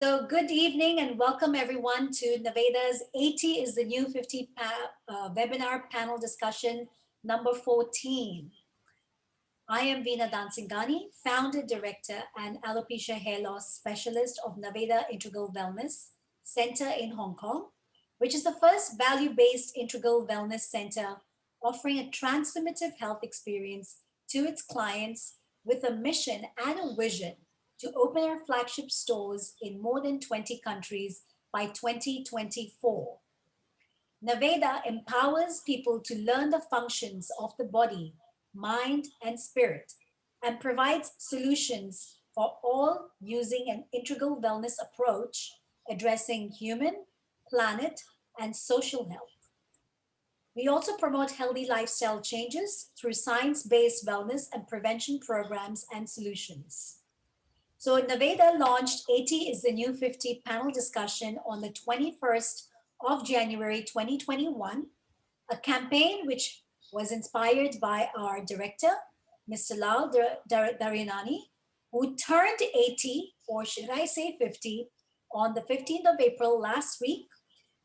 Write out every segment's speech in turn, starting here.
So, good evening and welcome everyone to Naveda's 80 is the New 50 webinar panel discussion number 14. I am Veena Dansingani, founder, director, and alopecia hair loss specialist of Naveda Integral Wellness Center in Hong Kong, which is the first value based integral wellness center offering a transformative health experience to its clients with a mission and a vision to open our flagship stores in more than 20 countries by 2024. Naveda empowers people to learn the functions of the body, mind, and spirit, and provides solutions for all using an integral wellness approach addressing human, planet, and social health. We also promote healthy lifestyle changes through science based wellness and prevention programs and solutions. So, Naveda launched 80 is the New 50 panel discussion on the 21st of January 2021, a campaign which was inspired by our director, Mr. Lal Darianani, who turned 80, or should I say 50, on the 15th of April last week.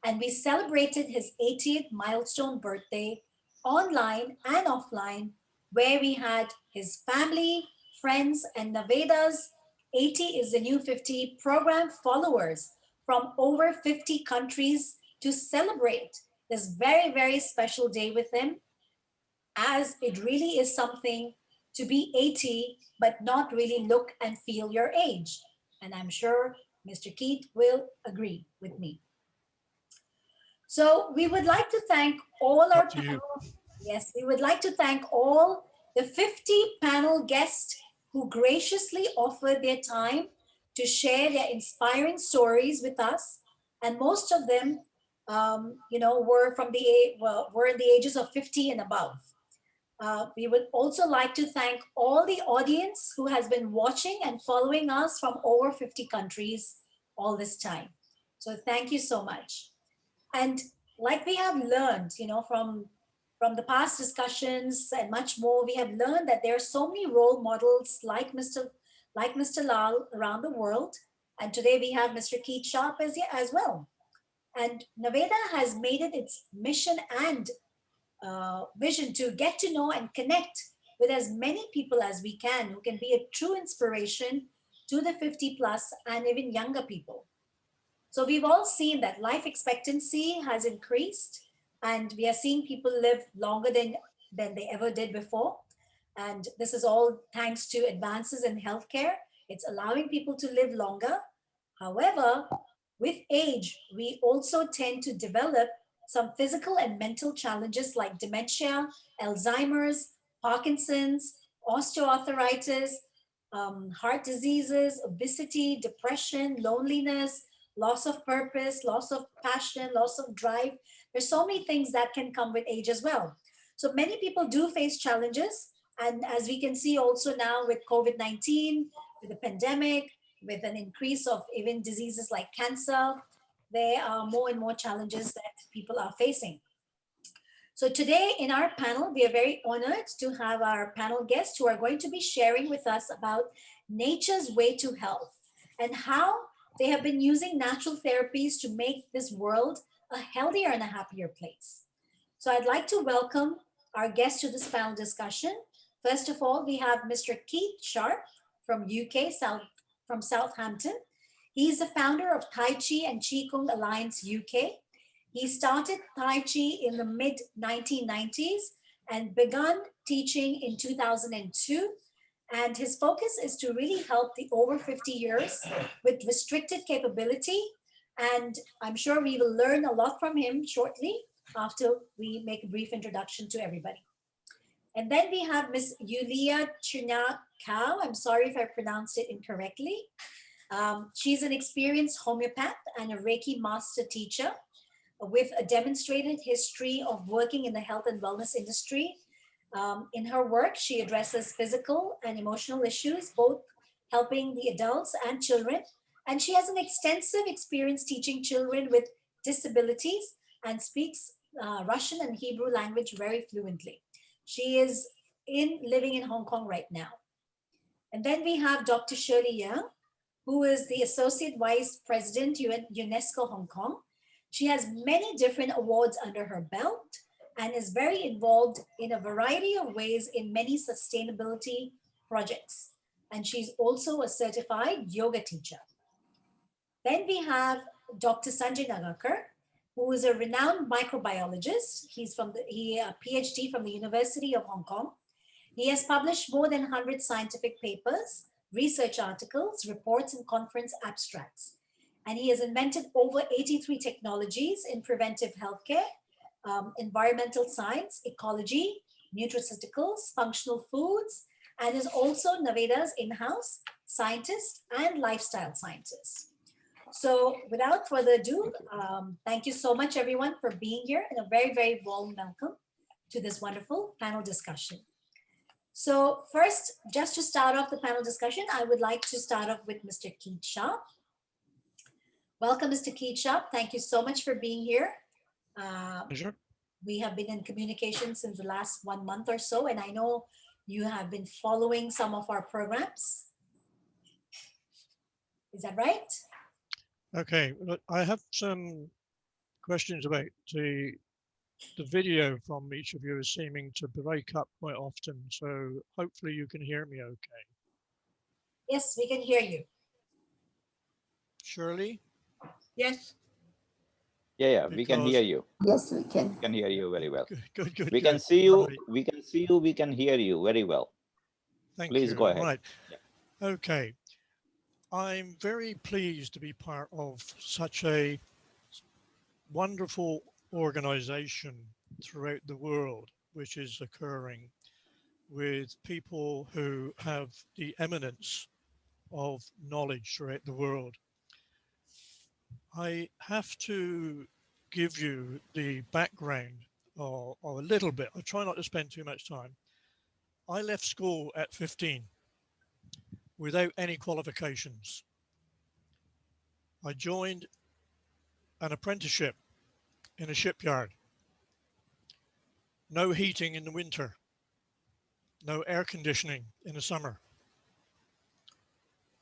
And we celebrated his 80th milestone birthday online and offline, where we had his family, friends, and Naveda's 80 is the New 50 program followers from over 50 countries to celebrate this very, very special day with him, as it really is something to be 80, but not really look and feel your age. And I'm sure Mr. Keith will agree with me. So we would like to thank all Up our to you. panel. Yes, we would like to thank all the 50 panel guests who graciously offered their time to share their inspiring stories with us. And most of them, were were in the ages of 50 and above. We would also like to thank all the audience who has been watching and following us from over 50 countries all this time. So thank you so much. And like we have learned, from the past discussions and much more, we have learned that there are so many role models like Mr. Lal around the world. And today we have Mr. Keith Sharp as well. And Naveda has made it its mission and vision to get to know and connect with as many people as we can who can be a true inspiration to the 50 plus and even younger people. So we've all seen that life expectancy has increased, and we are seeing people live longer than they ever did before. And this is all thanks to advances in healthcare. It's allowing people to live longer. However, with age, we also tend to develop some physical and mental challenges like dementia, Alzheimer's, Parkinson's, osteoarthritis, heart diseases, obesity, depression, loneliness, loss of purpose, loss of passion, loss of drive. There's so many things that can come with age as well. So many people do face challenges. And as we can see also now with COVID 19, with the pandemic, with an increase of even diseases like cancer, there are more and more challenges that people are facing. So today in our panel, we are very honored to have our panel guests who are going to be sharing with us about nature's way to health and how they have been using natural therapies to make this world a healthier and a happier place. So I'd like to welcome our guests to this panel discussion. First of all, we have Mr. Keith Sharp from UK, from Southampton. He's the founder of Tai Chi and Qigong Alliance UK. He started Tai Chi in the mid 1990s and begun teaching in 2002. And his focus is to really help the over 50 years with restricted capability. And I'm sure we will learn a lot from him shortly after we make a brief introduction to everybody. And then we have Miss Yulia Chernakau. I'm sorry if I pronounced it incorrectly. She's an experienced homeopath and a Reiki master teacher with a demonstrated history of working in the health and wellness industry. In her work, she addresses physical and emotional issues, both helping the adults and children. And she has an extensive experience teaching children with disabilities and speaks Russian and Hebrew language very fluently. She is living in Hong Kong right now. And then we have Dr. Shirley Yang. who is the Associate Vice President, UNESCO Hong Kong. She has many different awards under her belt and is very involved in a variety of ways in many sustainability projects. And she's also a certified yoga teacher. Then we have Dr. Sanjay Nagakar, who is a renowned microbiologist. He a PhD from the University of Hong Kong. He has published more than 100 scientific papers, research articles, reports, and conference abstracts. And he has invented over 83 technologies in preventive healthcare, environmental science, ecology, nutraceuticals, functional foods, and is also Naveda's in-house scientist and lifestyle scientist. So without further ado, thank you so much everyone for being here and a very, very warm welcome to this wonderful panel discussion. So first, just to start off the panel discussion, I would like to start off with Mr. Keith Shah. Welcome, Mr. Keith Shah. Thank you so much for being here. Sure. We have been in communication since the last 1 month or so, and I know you have been following some of our programs. Is that right? Okay, I have some questions about the video from each of you is seeming to break up quite often, so hopefully you can hear me okay. Yes, we can hear you. Shirley? Yes. Yeah, we can hear you. Yes, we can. We can hear you very well. Good. We can see you. Right. We can see you. We can hear you very well. Thank Please you. go ahead. Right. Yeah. Okay. I'm very pleased to be part of such a wonderful organization throughout the world, which is occurring with people who have the eminence of knowledge throughout the world. I have to give you the background or a little bit. I try not to spend too much time. I left school at 15 without any qualifications. I joined an apprenticeship in a shipyard. No heating in the winter, no air conditioning in the summer.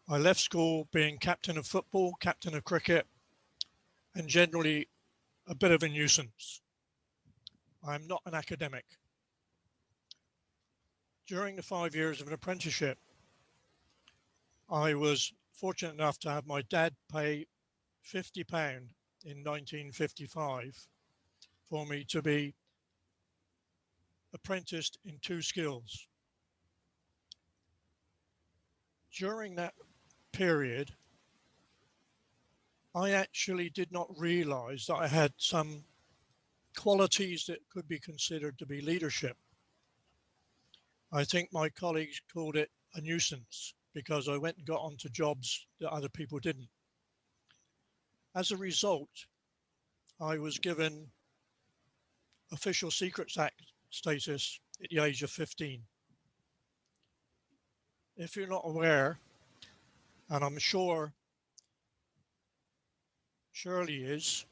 I left school being captain of football, captain of cricket, and generally a bit of a nuisance. I'm not an academic. During the 5 years of an apprenticeship, I was fortunate enough to have my dad pay £50 in 1955 for me to be apprenticed in 2 skills. During that period, I actually did not realize that I had some qualities that could be considered to be leadership. I think my colleagues called it a nuisance because I went and got onto jobs that other people didn't. As a result, I was given Official Secrets Act status at the age of 15. If you're not aware, and I'm sure Shirley is,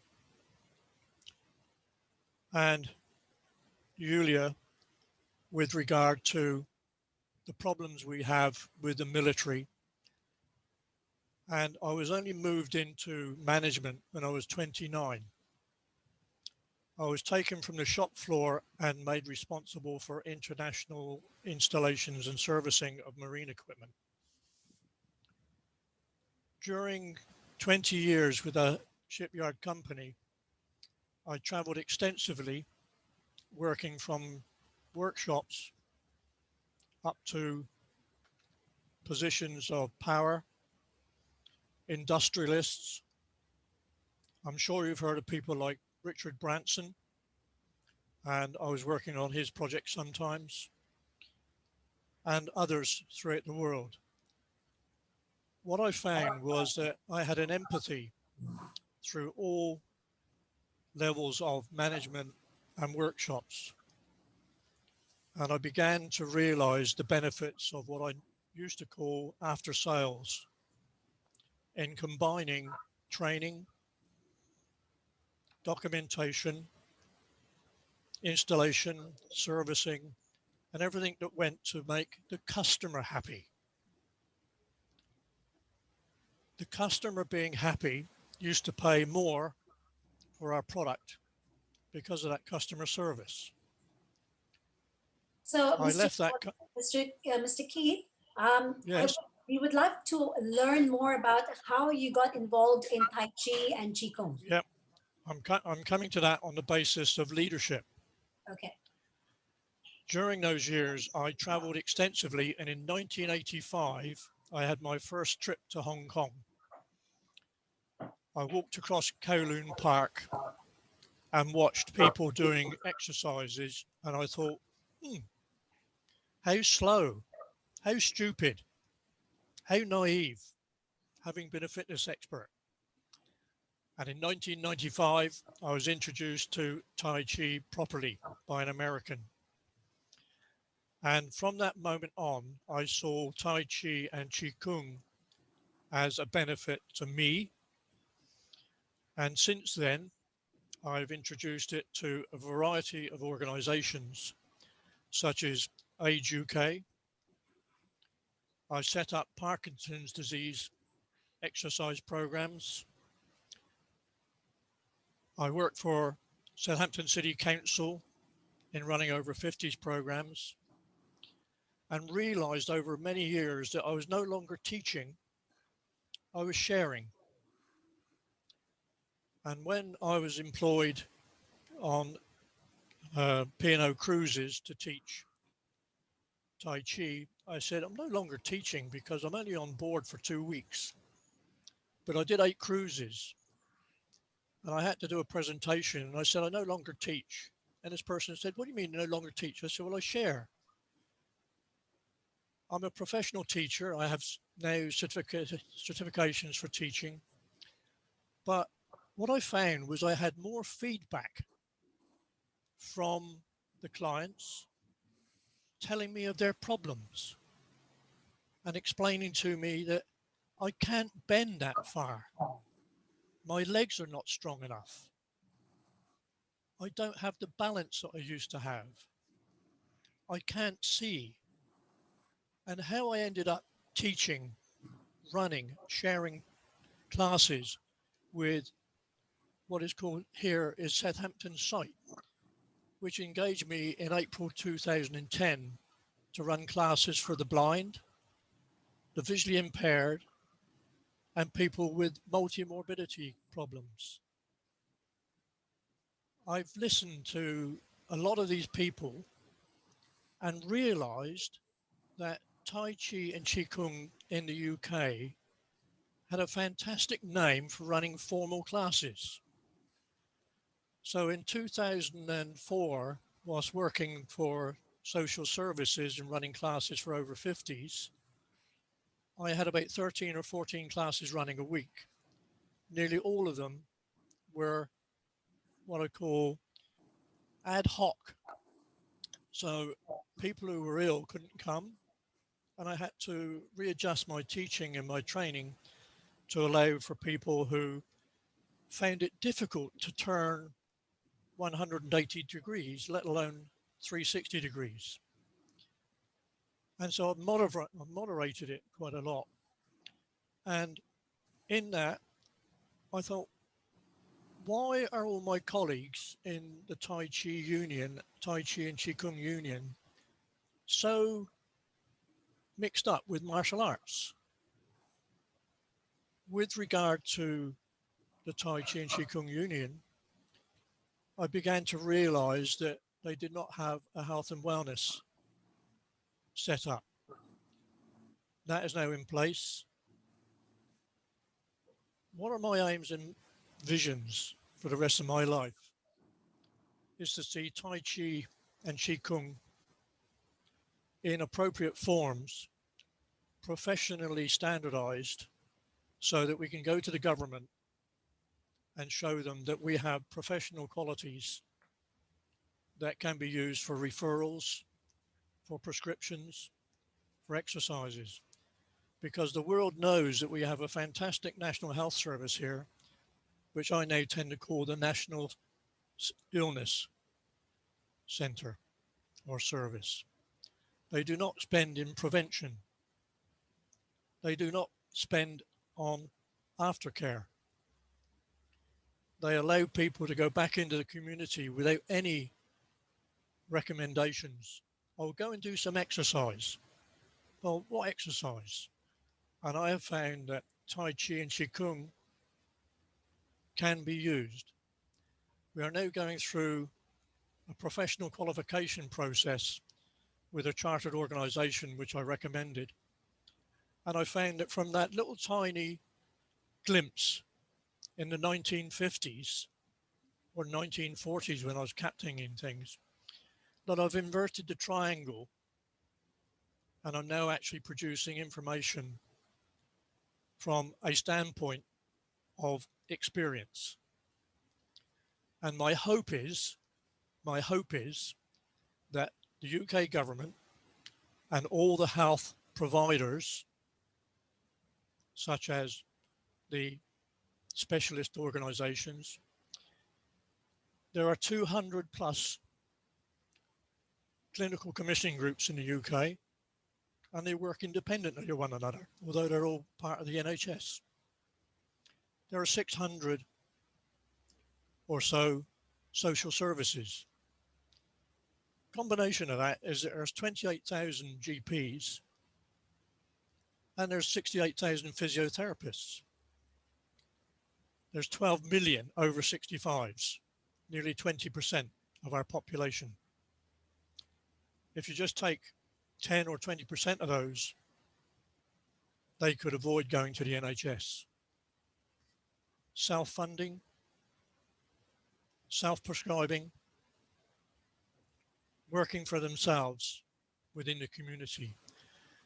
and Yulia, with regard to the problems we have with the military. And I was only moved into management when I was 29. I was taken from the shop floor and made responsible for international installations and servicing of marine equipment. During 20 years with a shipyard company, I traveled extensively, working from workshops up to positions of power, industrialists. I'm sure you've heard of people like Richard Branson, and I was working on his project sometimes, and others throughout the world. What I found was that I had an empathy through all levels of management and workshops. And I began to realize the benefits of what I used to call after sales in combining training, documentation, installation, servicing, and everything that went to make the customer happy. the customer being happy used to pay more for our product because of that customer service. So, I left that. Mr. Keith, Yes. we would love to learn more about how you got involved in Tai Chi and Qigong. Yep. I'm coming to that on the basis of leadership. Okay. During those years, I traveled extensively, and in 1985, I had my first trip to Hong Kong. I walked across Kowloon Park and watched people doing exercises, and I thought, how slow, how stupid, how naive, having been a fitness expert. And in 1995, I was introduced to Tai Chi properly by an American. And from that moment on, I saw Tai Chi and Qi Kung as a benefit to me. And since then, I've introduced it to a variety of organizations, such as AIDS UK. I set up Parkinson's disease exercise programs. I work for Southampton City Council in running over 50s programs, and realized over many years that I was no longer teaching, I was sharing. And when I was employed on P&O cruises to teach Tai Chi, I said, I'm no longer teaching because I'm only on board for 2 weeks. But I did 8 cruises, and I had to do a presentation, and I said, I no longer teach. And this person said, what do you mean no longer teach? I said, well, I share. I'm a professional teacher. I have now certifications for teaching. But what I found was I had more feedback from the clients telling me of their problems and explaining to me that I can't bend that far. My legs are not strong enough. I don't have the balance that I used to have. I can't see. And how I ended up teaching, running, sharing classes with what is called here is Southampton site, which engaged me in April 2010 to run classes for the blind, the visually impaired, and people with multi-morbidity problems. I've listened to a lot of these people and realized that Tai Chi and Qigong in the UK had a fantastic name for running formal classes. So in 2004, whilst working for social services and running classes for over 50s, I had about 13 or 14 classes running a week. Nearly all of them were what I call ad hoc. So people who were ill couldn't come, and I had to readjust my teaching and my training to allow for people who found it difficult to turn 180 degrees, let alone 360 degrees. And so I've moderated it quite a lot. And in that, I thought, why are all my colleagues in the Tai Chi Union, Tai Chi and Qigong Union, so mixed up with martial arts? With regard to the Tai Chi and Qigong Union, I began to realize that they did not have a health and wellness set up. That is now in place. What are my aims and visions for the rest of my life? Is to see Tai Chi and Qigong in appropriate forms, professionally standardized, so that we can go to the government and show them that we have professional qualities that can be used for referrals, for prescriptions, for exercises. Because the world knows that we have a fantastic National Health Service here, which I now tend to call the National Illness Center or Service. They do not spend in prevention. They do not spend on aftercare. They allow people to go back into the community without any recommendations. Oh, go and do some exercise. Well, what exercise? And I have found that Tai Chi and Qigong can be used. We are now going through a professional qualification process with a chartered organization, which I recommended. And I found that from that little tiny glimpse in the 1950s or 1940s when I was captaining things, that I've inverted the triangle and I'm now actually producing information from a standpoint of experience. And my hope is that the UK government and all the health providers, such as the specialist organizations, there are 200 plus clinical commissioning groups in the UK, and they work independently of one another, although they're all part of the NHS. There are 600 or so social services. Combination of that is that there's 28,000 GPs and there's 68,000 physiotherapists. There's 12 million over 65s, nearly 20% of our population. If you just take 10 or 20% of those, they could avoid going to the NHS. Self-funding, self-prescribing, working for themselves within the community.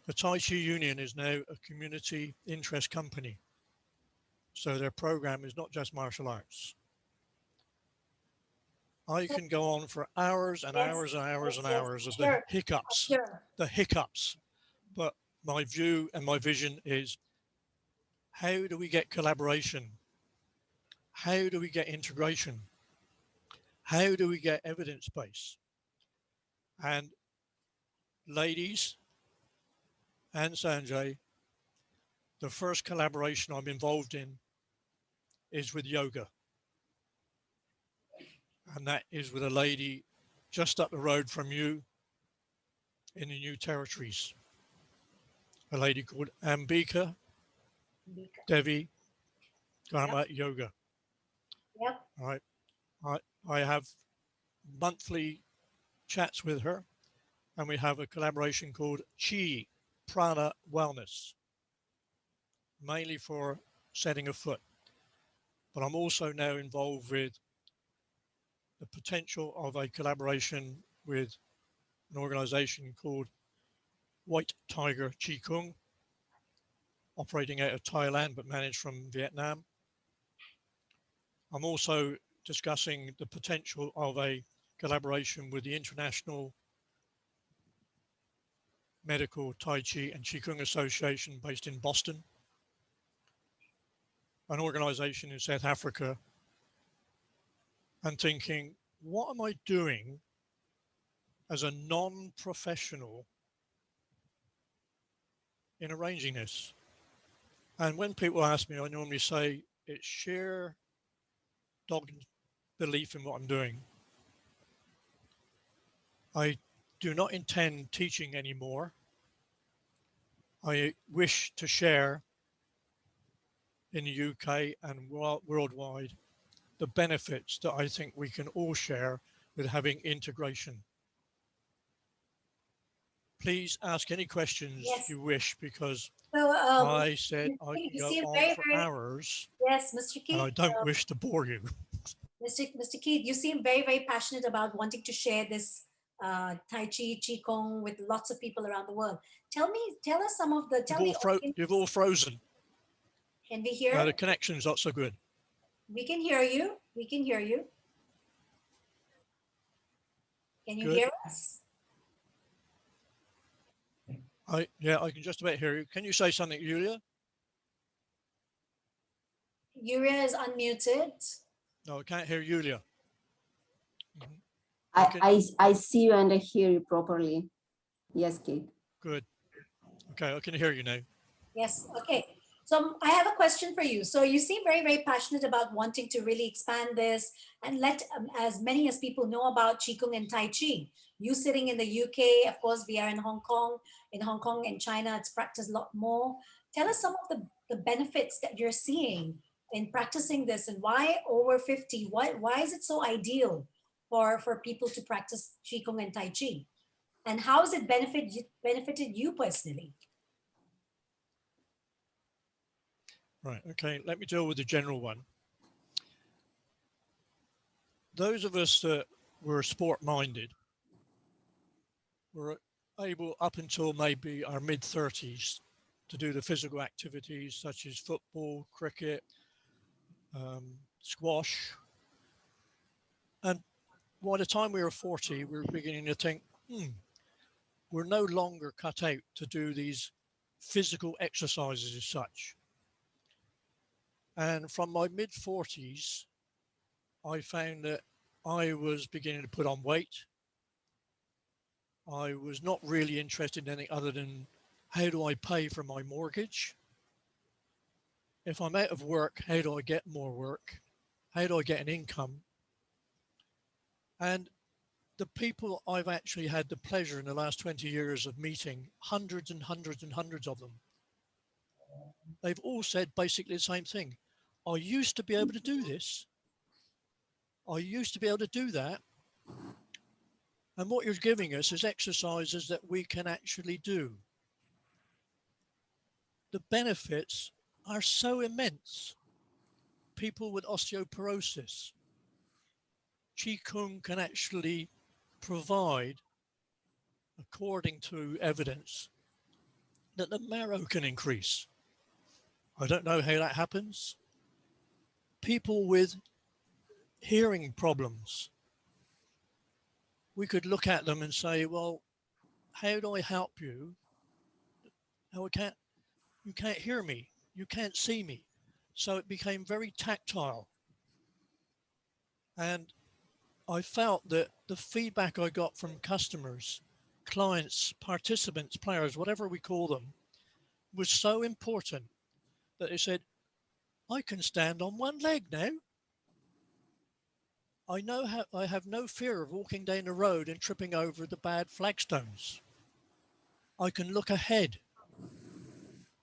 The Tai Chi Union is now a community interest company. So their program is not just martial arts. I can go on for hours and hours and hours and hours of the hiccups. But my view and my vision is, how do we get collaboration? How do we get integration? How do we get evidence base? And ladies and Sanjay, the first collaboration I'm involved in is with yoga. And that is with a lady just up the road from you in the New Territories. A lady called Ambika Devi Karma Yoga. Yep. All right. I have monthly chats with her, and we have a collaboration called Chi Prana Wellness, mainly for setting a foot. But I'm also now involved with the potential of a collaboration with an organization called White Tiger Qigong, operating out of Thailand but managed from Vietnam. I'm also discussing the potential of a collaboration with the International Medical Tai Chi and Qigong Association based in Boston, an organization in South Africa, and thinking, what am I doing as a non-professional in arranging this? And when people ask me, I normally say it's sheer dogged belief in what I'm doing. I do not intend teaching anymore. I wish to share in the UK and worldwide the benefits that I think we can all share with having integration. Please ask any questions you wish, because I said I can go on for hours. Yes, Mr. Keith. And I don't wish to bore you. Mr. Keith, you seem very, very passionate about wanting to share this Tai Chi, Qigong with lots of people around the world. Tell us some of the, You've all frozen. Can we hear? The connection's not so good. We can hear you. We can hear you. Can you hear us? I can just about hear you. Can you say something, Yulia? Yulia is unmuted. No, I can't hear Yulia. I see you and I hear you properly. Yes, Kate. Good. Okay, I can hear you now. Yes. Okay. So I have a question for you. So you seem very, very passionate about wanting to really expand this and let as many as people know about Qigong and Tai Chi. You sitting in the UK, of course, we are in Hong Kong. In Hong Kong and China, it's practiced a lot more. Tell us some of the benefits that you're seeing in practicing this and why over 50? Why is it so ideal for people to practice Qigong and Tai Chi? And how has it benefited you personally? Right. Okay. Let me deal with the general one. Those of us that were sport-minded were able up until maybe our mid-30s to do the physical activities such as football, cricket, squash. And by the time we were 40, we were beginning to think, we're no longer cut out to do these physical exercises as such. And from my mid-40s, I found that I was beginning to put on weight. I was not really interested in anything other than how do I pay for my mortgage? If I'm out of work, how do I get more work? How do I get an income? And the people I've actually had the pleasure in the last 20 years of meeting, hundreds and hundreds and hundreds of them, they've all said basically the same thing. I used to be able to do this. I used to be able to do that. And what you're giving us is exercises that we can actually do. The benefits are so immense. People with osteoporosis, Qigong can actually provide, according to evidence, that the marrow can increase. I don't know how that happens. People with hearing problems, we could look at them and say, well, how do I help you? Oh, you can't hear me. You can't see me. So it became very tactile. And I felt that the feedback I got from customers, clients, participants, players, whatever we call them, was so important that they said, I can stand on one leg now. I know how I have no fear of walking down the road and tripping over the bad flagstones. I can look ahead.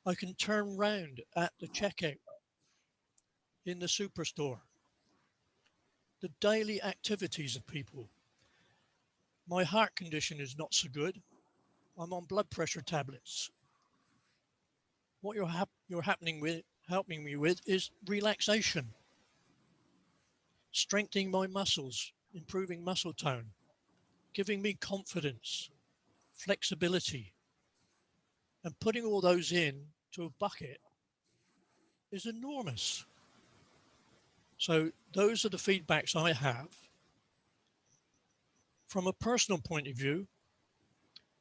I can turn round at the checkout in the superstore. The daily activities of people. My heart condition is not so good. I'm on blood pressure tablets. What you're helping me with is relaxation, strengthening my muscles, improving muscle tone, giving me confidence, flexibility, and putting all those in to a bucket is enormous. So those are the feedbacks I have. From a personal point of view,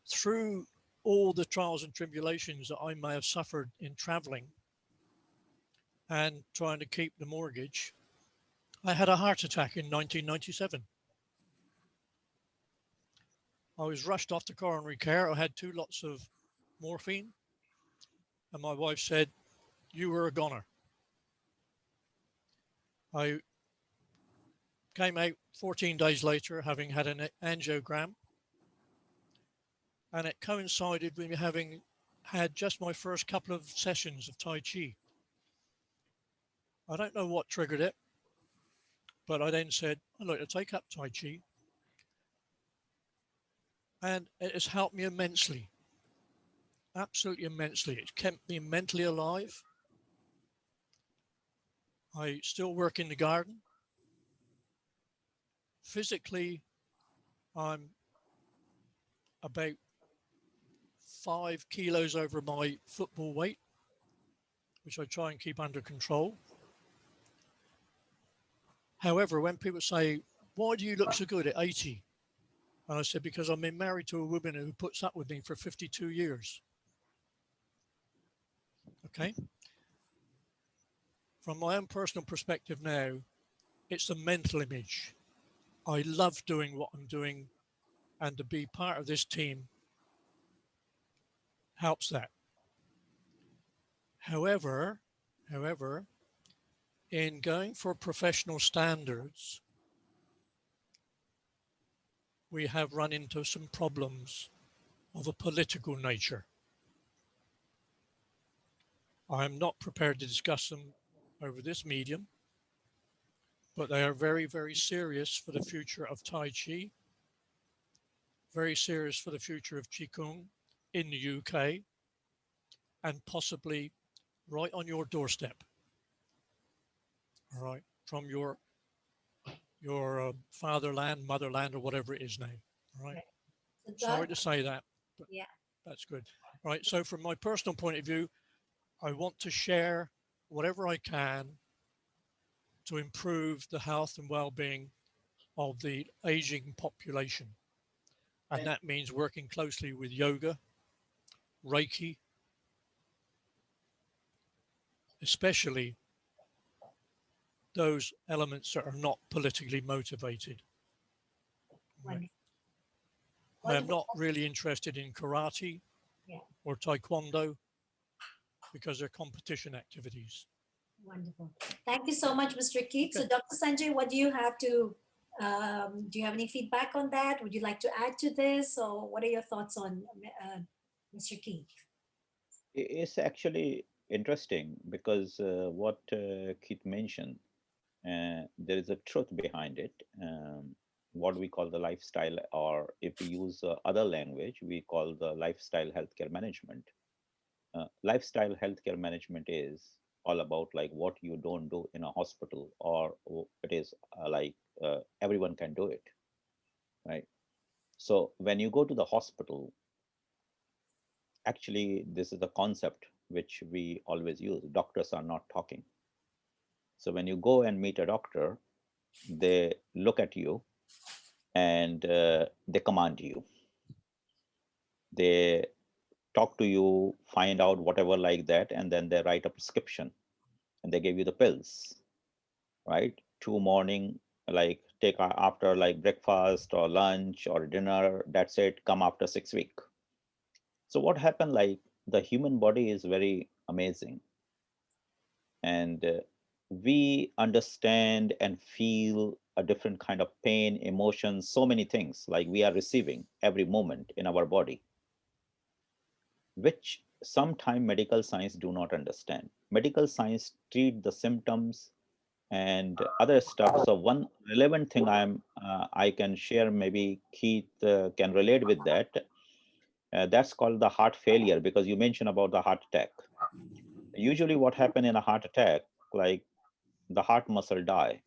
through all the trials and tribulations that I may have suffered in traveling and trying to keep the mortgage, I had a heart attack in 1997. I was rushed off to coronary care. I had 2 lots of morphine, and my wife said, you were a goner. I came out 14 days later having had an angiogram, and it coincided with me having had just my first couple of sessions of Tai Chi. I don't know what triggered it, but I then said, I'd like to take up Tai Chi, and it has helped me immensely, absolutely immensely. It's kept me mentally alive. I still work in the garden. Physically, I'm about 5 kilos over my football weight, which I try and keep under control. However, when people say, why do you look so good at 80? And I said, because I've been married to a woman who puts up with me for 52 years. Okay. From my own personal perspective now, it's the mental image. I love doing what I'm doing, and to be part of this team helps that. However, in going for professional standards, we have run into some problems of a political nature. I am not prepared to discuss them over this medium, but they are very, very serious for the future of Tai Chi, very serious for the future of Qigong in the UK, and possibly right on your doorstep, all right, from your fatherland, motherland, or whatever it is now, all right? So Sorry to say that, but yeah. that's good. All right, so from my personal point of view, I want to share whatever I can to improve the health and well-being of the aging population. And that means working closely with yoga, Reiki, especially those elements that are not politically motivated. Right. I am not really interested in karate or taekwondo because they're competition activities. Wonderful. Thank you so much, Mr. Keith. So, Dr. Sanjay, what do you have to, do you have any feedback on that? Would you like to add to this? Or what are your thoughts on Mr. Keith? It's actually interesting because what Keith mentioned, there is a truth behind it. What we call the lifestyle, or if we use other language, we call the lifestyle healthcare management. Lifestyle healthcare management is all about like what you don't do in a hospital, or it is everyone can do it, right? So when you go to the hospital, actually this is the concept which we always use. Doctors are not talking. So when you go and meet a doctor, they look at you and they command you. They talk to you, find out whatever like that, and then they write a prescription and they give you the pills, right? 2 morning, like take after like breakfast or lunch or dinner, that's it, come after 6 weeks. So what happened, like the human body is very amazing, and we understand and feel a different kind of pain, emotions, so many things like we are receiving every moment in our body, which sometimes medical science do not understand. Medical science treat the symptoms and other stuff. So one relevant thing I can share, maybe Keith can relate with that. That's called the heart failure, because you mentioned about the heart attack. Usually what happen in a heart attack, like the heart muscle die.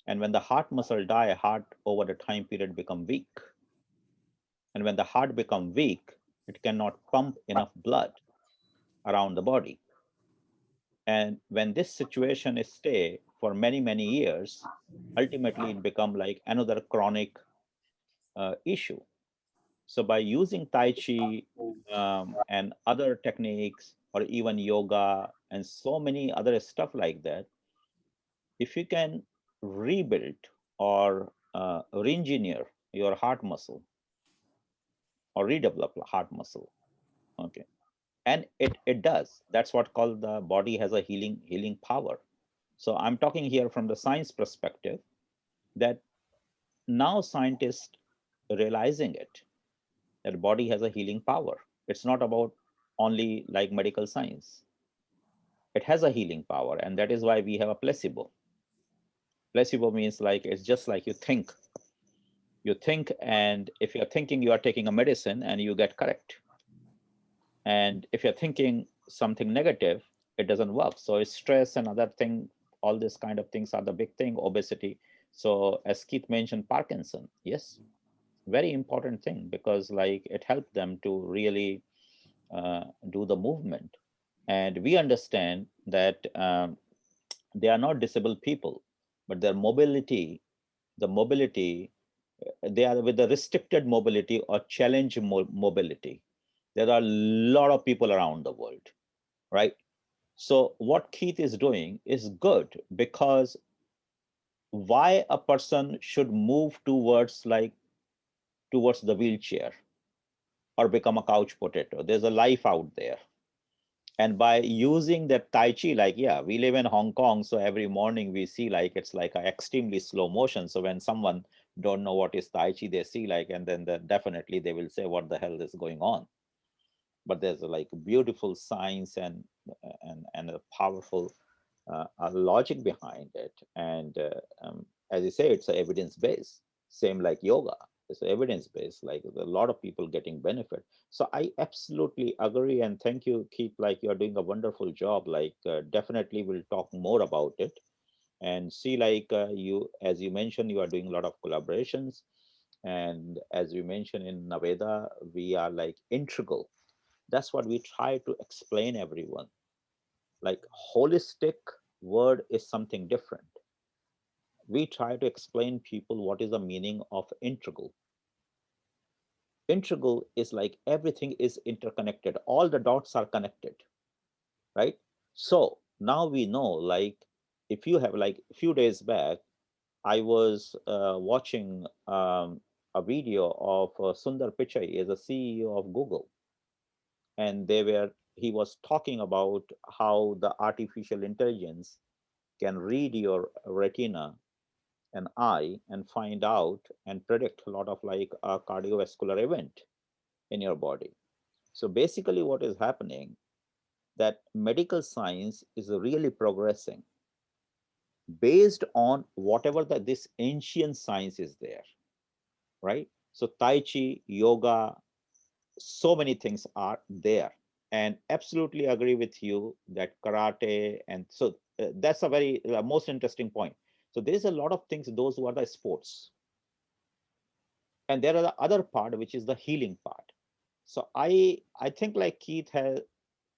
And when the heart muscle die, heart over the time period become weak. And when the heart become weak, it cannot pump enough blood around the body. And when this situation is stay for many, many years, ultimately it become like another chronic issue. So by using Tai Chi and other techniques, or even yoga and so many other stuff like that, if you can rebuild or re-engineer your heart muscle or redevelop the heart muscle, okay, and it does. That's what called the body has a healing power. So I'm talking here from the science perspective, that now scientists realizing it, that body has a healing power. It's not about only like medical science. It has a healing power, and that is why we have a placebo. Placebo means like it's just like you think. You think, and if you're thinking you are taking a medicine and you get correct. And if you're thinking something negative, it doesn't work. So it's stress and other thing, all these kind of things are the big thing, obesity. So as Keith mentioned, Parkinson, yes, very important thing, because like it helped them to really do the movement. And we understand that they are not disabled people, but their mobility, the mobility, they are with the restricted mobility or challenge mobility. There are a lot of people around the world, right? So what Keith is doing is good, because why a person should move towards the wheelchair or become a couch potato? There's a life out there. And by using the Tai Chi, like, yeah, we live in Hong Kong, so every morning we see like it's like a extremely slow motion. So when someone don't know what is Tai Chi, they see like, and then definitely they will say, what the hell is going on? But there's like beautiful science and a powerful logic behind it. And as you say, it's evidence based. Same like yoga, it's evidence based. Like a lot of people getting benefit. So I absolutely agree, and thank you, Keith. Like you're doing a wonderful job. Like definitely we'll talk more about it and see. Like you, as you mentioned, you are doing a lot of collaborations, and as we mentioned in Naveda, we are like integral. That's what we try to explain everyone. Like holistic word is something different. We try to explain people what is the meaning of integral. Integral is like everything is interconnected, all the dots are connected, right? So now we know, like if you have, like a few days back I was watching a video of Sundar Pichai, is a CEO of Google, and he was talking about how the artificial intelligence can read your retina and eye and find out and predict a lot of like a cardiovascular event in your body. So basically what is happening, that medical science is really progressing based on whatever this ancient science is there, right? So Tai Chi, yoga, so many things are there. And absolutely agree with you that karate, and so that's a very most interesting point. So there's a lot of things, those who are the sports, and there are the other part which is the healing part. So I think like Keith has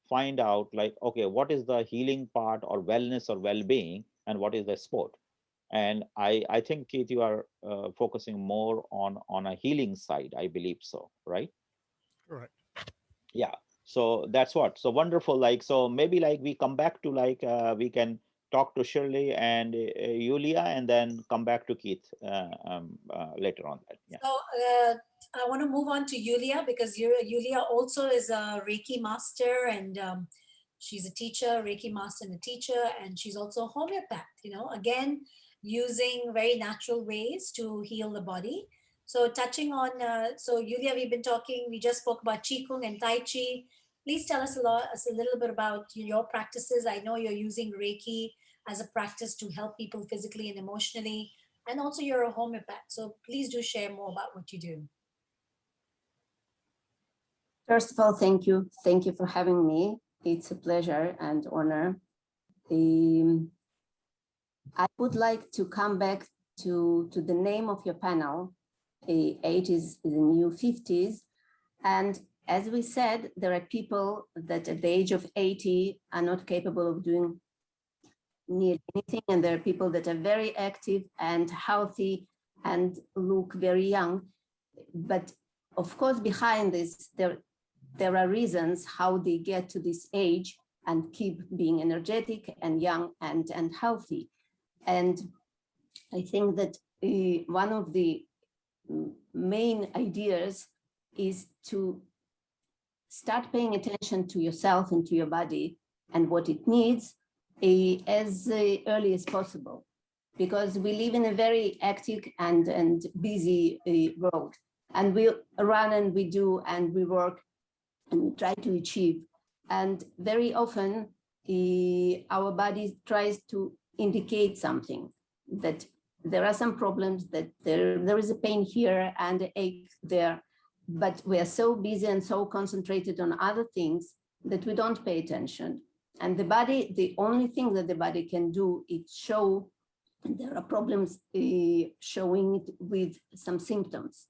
find out like, okay, what is the healing part or wellness or well-being, and what is the sport. And I think, Keith, you are focusing more on a healing side, I believe so, right? Correct. Yeah. So that's what, so wonderful. Like, so maybe like we come back to like we can talk to Shirley and Yulia, and then come back to Keith later on that. Yeah. So I want to move on to Yulia, because Yulia also is a Reiki master, and she's a teacher, Reiki master and a teacher, and she's also a homeopath, again, using very natural ways to heal the body. So touching on, so Yulia, we just spoke about Qigong and Tai Chi. Please tell us a little bit about your practices. I know you're using Reiki as a practice to help people physically and emotionally, and also you're a homeopath. So please do share more about what you do. First of all, thank you. Thank you for having me. It's a pleasure and honor. I would like to come back to the name of your panel, 80s, the new 50s. And as we said, there are people that at the age of 80 are not capable of doing nearly anything. And there are people that are very active and healthy and look very young. But of course, behind this, there are reasons how they get to this age and keep being energetic and young and healthy. And I think that one of the main ideas is to start paying attention to yourself and to your body and what it needs as early as possible, because we live in a very active and busy world, and we run and we do and we work and try to achieve. And very often our body tries to indicate something, that there are some problems, that there is a pain here and an ache there, but we are so busy and so concentrated on other things that we don't pay attention. And the body, the only thing that the body can do is show there are problems, showing it with some symptoms.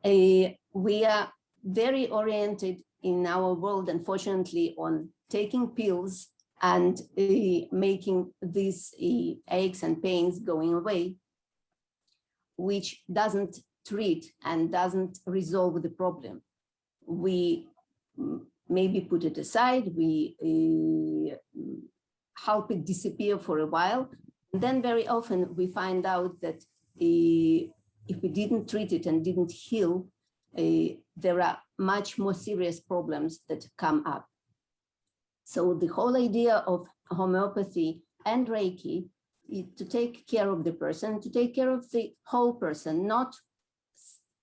We are very oriented in our world, unfortunately, on taking pills and making these aches and pains going away, which doesn't treat and doesn't resolve the problem. We maybe put it aside, we help it disappear for a while. And then very often we find out that if we didn't treat it and didn't heal, there are much more serious problems that come up. So the whole idea of homeopathy and Reiki is to take care of the person, to take care of the whole person, not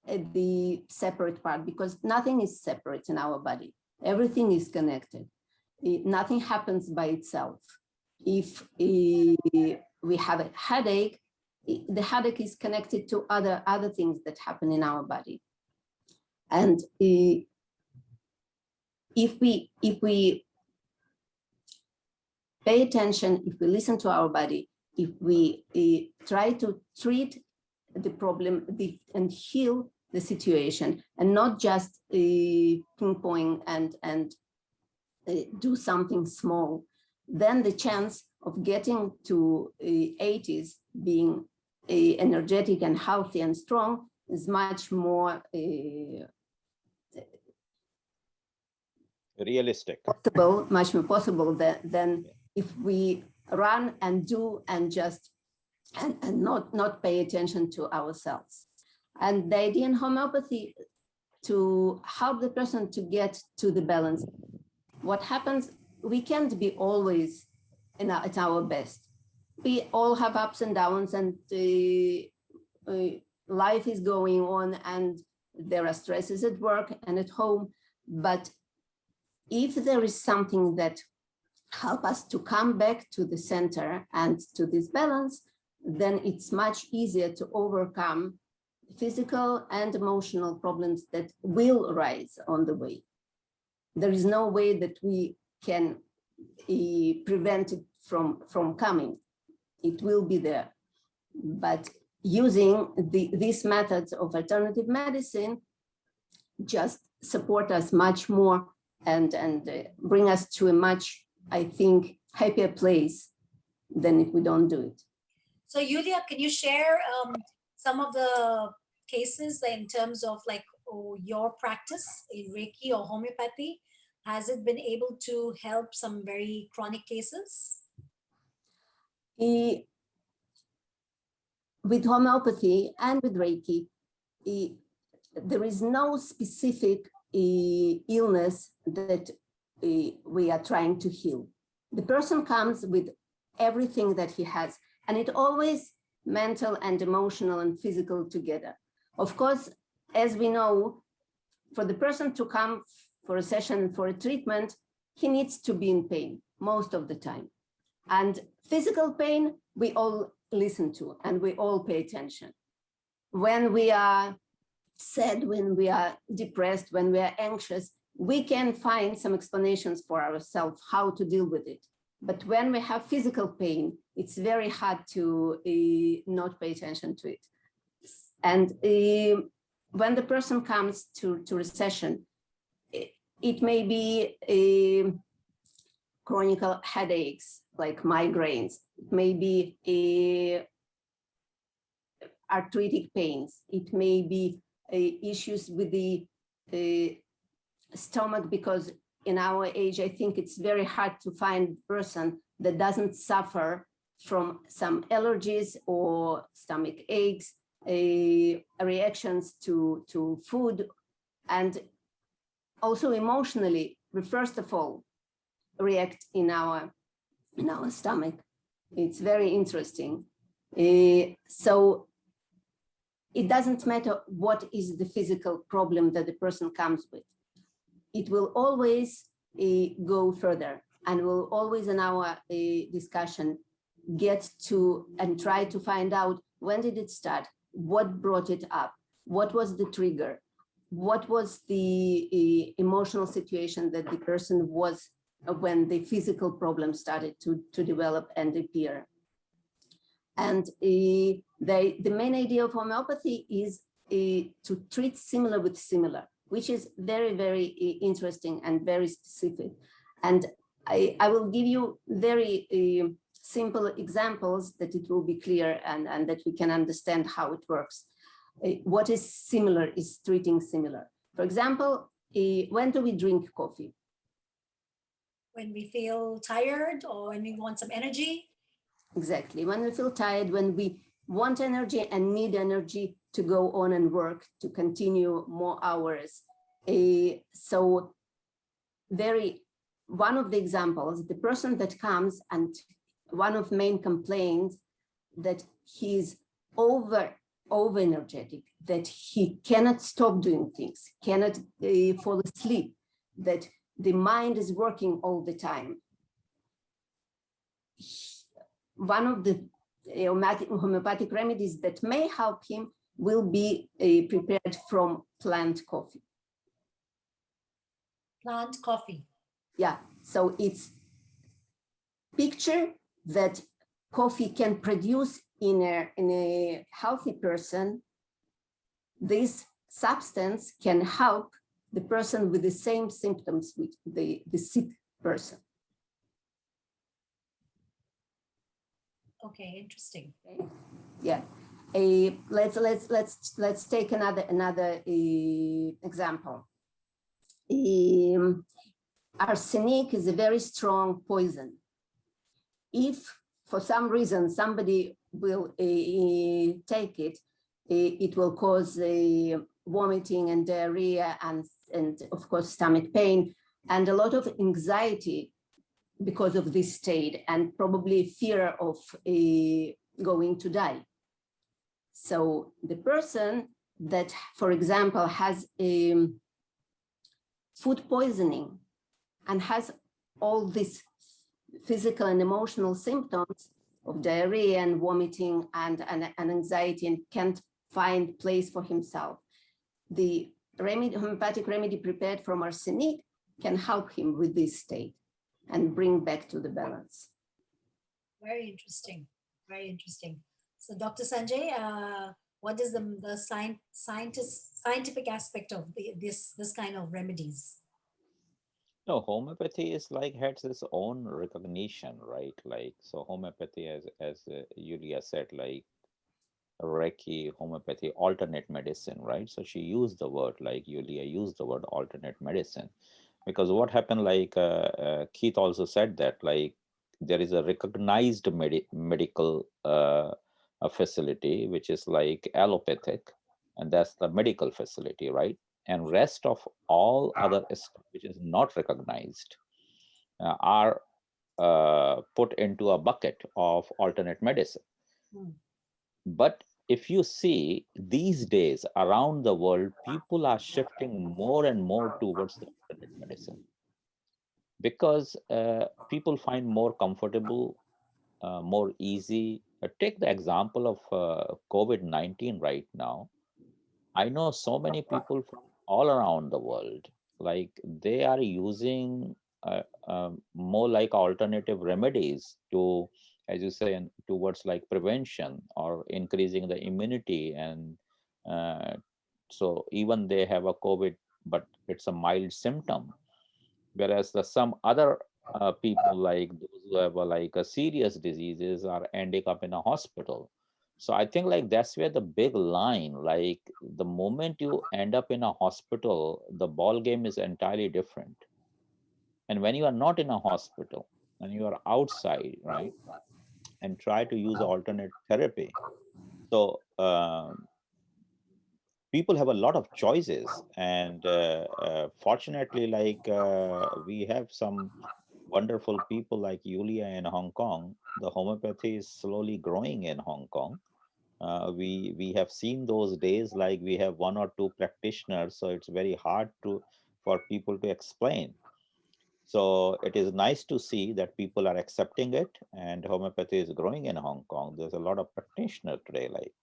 the separate part, because nothing is separate in our body. Everything is connected. Nothing happens by itself. If we have a headache, the headache is connected to other things that happen in our body. And if we pay attention, if we listen to our body, if we try to treat the problem and heal the situation, and not just pinpoint and do something small, then the chance of getting to 80s being energetic and healthy and strong is much more realistic. possible, much more possible than if we run and do and just and not pay attention to ourselves. And the idea in homeopathy to help the person to get to the balance. What happens, we can't be always at our best. We all have ups and downs, and life is going on, and there are stresses at work and at home. But if there is something that helps us to come back to the center and to this balance, then it's much easier to overcome physical and emotional problems that will arise on the way. There is no way that we can prevent it from coming. It will be there. But using these methods of alternative medicine just support us much more and bring us to a much, I think, happier place than if we don't do it. So Yulia, can you share some of the cases in terms of like your practice in Reiki or homeopathy? Has it been able to help some very chronic cases? With homeopathy and with Reiki, there is no specific illness that we are trying to heal. The person comes with everything that he has, and it always mental and emotional and physical together. Of course, as we know, for the person to come for a session, for a treatment, he needs to be in pain most of the time. And physical pain, we all listen to and we all pay attention. When we are sad, when we are depressed, when we are anxious, we can find some explanations for ourselves how to deal with it. But when we have physical pain, it's very hard to not pay attention to it. And when the person comes to a session, it may be chronic headaches like migraines, it may be arthritic pains, it may be issues with the stomach, because in our age, I think it's very hard to find a person that doesn't suffer from some allergies or stomach aches, reactions to food, and also emotionally, we first of all react in our stomach. It's very interesting. So it doesn't matter what is the physical problem that the person comes with. It will always go further, and we'll always in our discussion get to and try to find out when did it start, what brought it up, what was the trigger, what was the emotional situation that the person was when the physical problem started to develop and appear. And the main idea of homeopathy is to treat similar with similar, which is very, very interesting and very specific. And I will give you very simple examples that it will be clear and that we can understand how it works. What is similar is treating similar. For example, when do we drink coffee? When we feel tired or when we want some energy? Exactly, when we feel tired, when we want energy and need energy to go on and work, to continue more hours. So very one of the examples, the person that comes and one of main complaints that he's over energetic, that he cannot stop doing things, cannot fall asleep, that the mind is working all the time. One of the homeopathic remedies that may help him will be prepared from plant coffee. Plant coffee. Yeah, so it's picture that coffee can produce in a healthy person. This substance can help the person with the same symptoms with the sick person. Okay, interesting. Okay. Yeah. Let's take another example. Arsenic is a very strong poison. If for some reason somebody will take it, it will cause vomiting and diarrhea and of course stomach pain and a lot of anxiety because of this state and probably fear of going to die. So the person that, for example, has food poisoning and has all these physical and emotional symptoms of diarrhea and vomiting and anxiety and can't find place for himself, the homeopathic remedy prepared from arsenic can help him with this state and bring back to the balance. Very interesting. Very interesting. So, Dr. Sanjay, what is the scientific aspect of this kind of remedies? No, homeopathy is like has its own recognition, right? Like, so homeopathy, as Yulia said, like Reiki, homeopathy, alternate medicine, right? So she used the word, like Yulia used the word alternate medicine, because what happened, like Keith also said that, like there is a recognized medical a facility, which is like allopathic, and that's the medical facility, right? And rest of all other stuff which is not recognized are put into a bucket of alternate medicine. But if you see these days around the world, people are shifting more and more towards the alternate medicine because people find more comfortable, more easy. Take the example of COVID-19 right now. I know so many people from all around the world, like they are using more like alternative remedies to, as you say, towards like prevention or increasing the immunity. And uh, so even they have a COVID, but it's a mild symptom. Whereas some other people, like those who have like a serious diseases, are ending up in a hospital. So I think like that's where the big line, like the moment you end up in a hospital, the ball game is entirely different. And when you are not in a hospital and you are outside, right, and try to use alternate therapy, so people have a lot of choices. And fortunately, like we have some wonderful people like Yulia in Hong Kong. The homeopathy is slowly growing in Hong Kong. We have seen those days, like we have one or two practitioners, so it's very hard to for people to explain. So it is nice to see that people are accepting it, and homeopathy is growing in Hong Kong. There's a lot of practitioners today. Like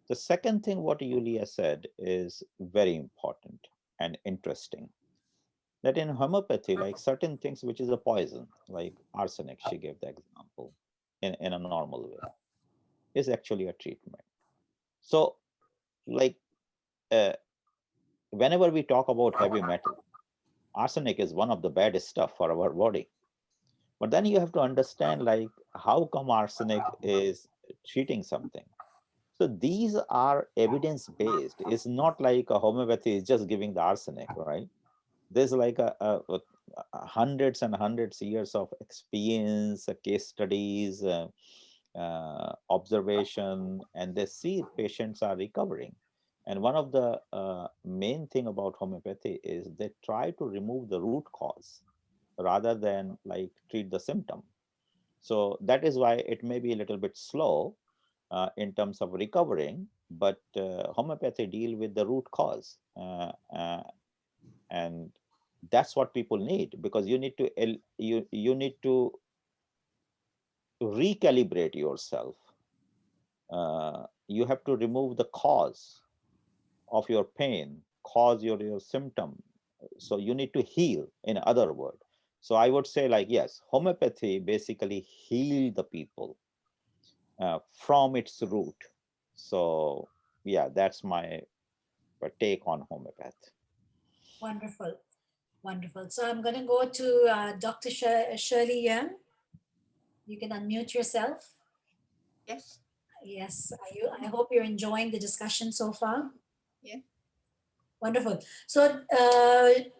the second thing, what Yulia said is very important and interesting. That in homeopathy, like certain things which is a poison, like arsenic, she gave the example, in a normal way, is actually a treatment. So, like, uh, whenever we talk about heavy metal, arsenic is one of the baddest stuff for our body. But then you have to understand, like, how come arsenic is treating something? So these are evidence based. It's not like a homeopathy is just giving the arsenic, right? There's like hundreds and hundreds years of experience, case studies, observation, and they see patients are recovering. And one of the main thing about homeopathy is they try to remove the root cause. rather than like treat the symptom. So that is why it may be a little bit slow in terms of recovering, but homeopathy deal with the root cause, and that's what people need, because you need to you need to recalibrate yourself. You have to remove the cause of your pain, cause your symptom. So you need to heal, in other words. So I would say, like, yes, homeopathy basically heal the people from its root. So yeah, that's my take on homeopath. Wonderful. Wonderful. So I'm going to go to Dr. Shirley Yang. You can unmute yourself. Yes. Yes, I hope you're enjoying the discussion so far. Yeah. Wonderful. So,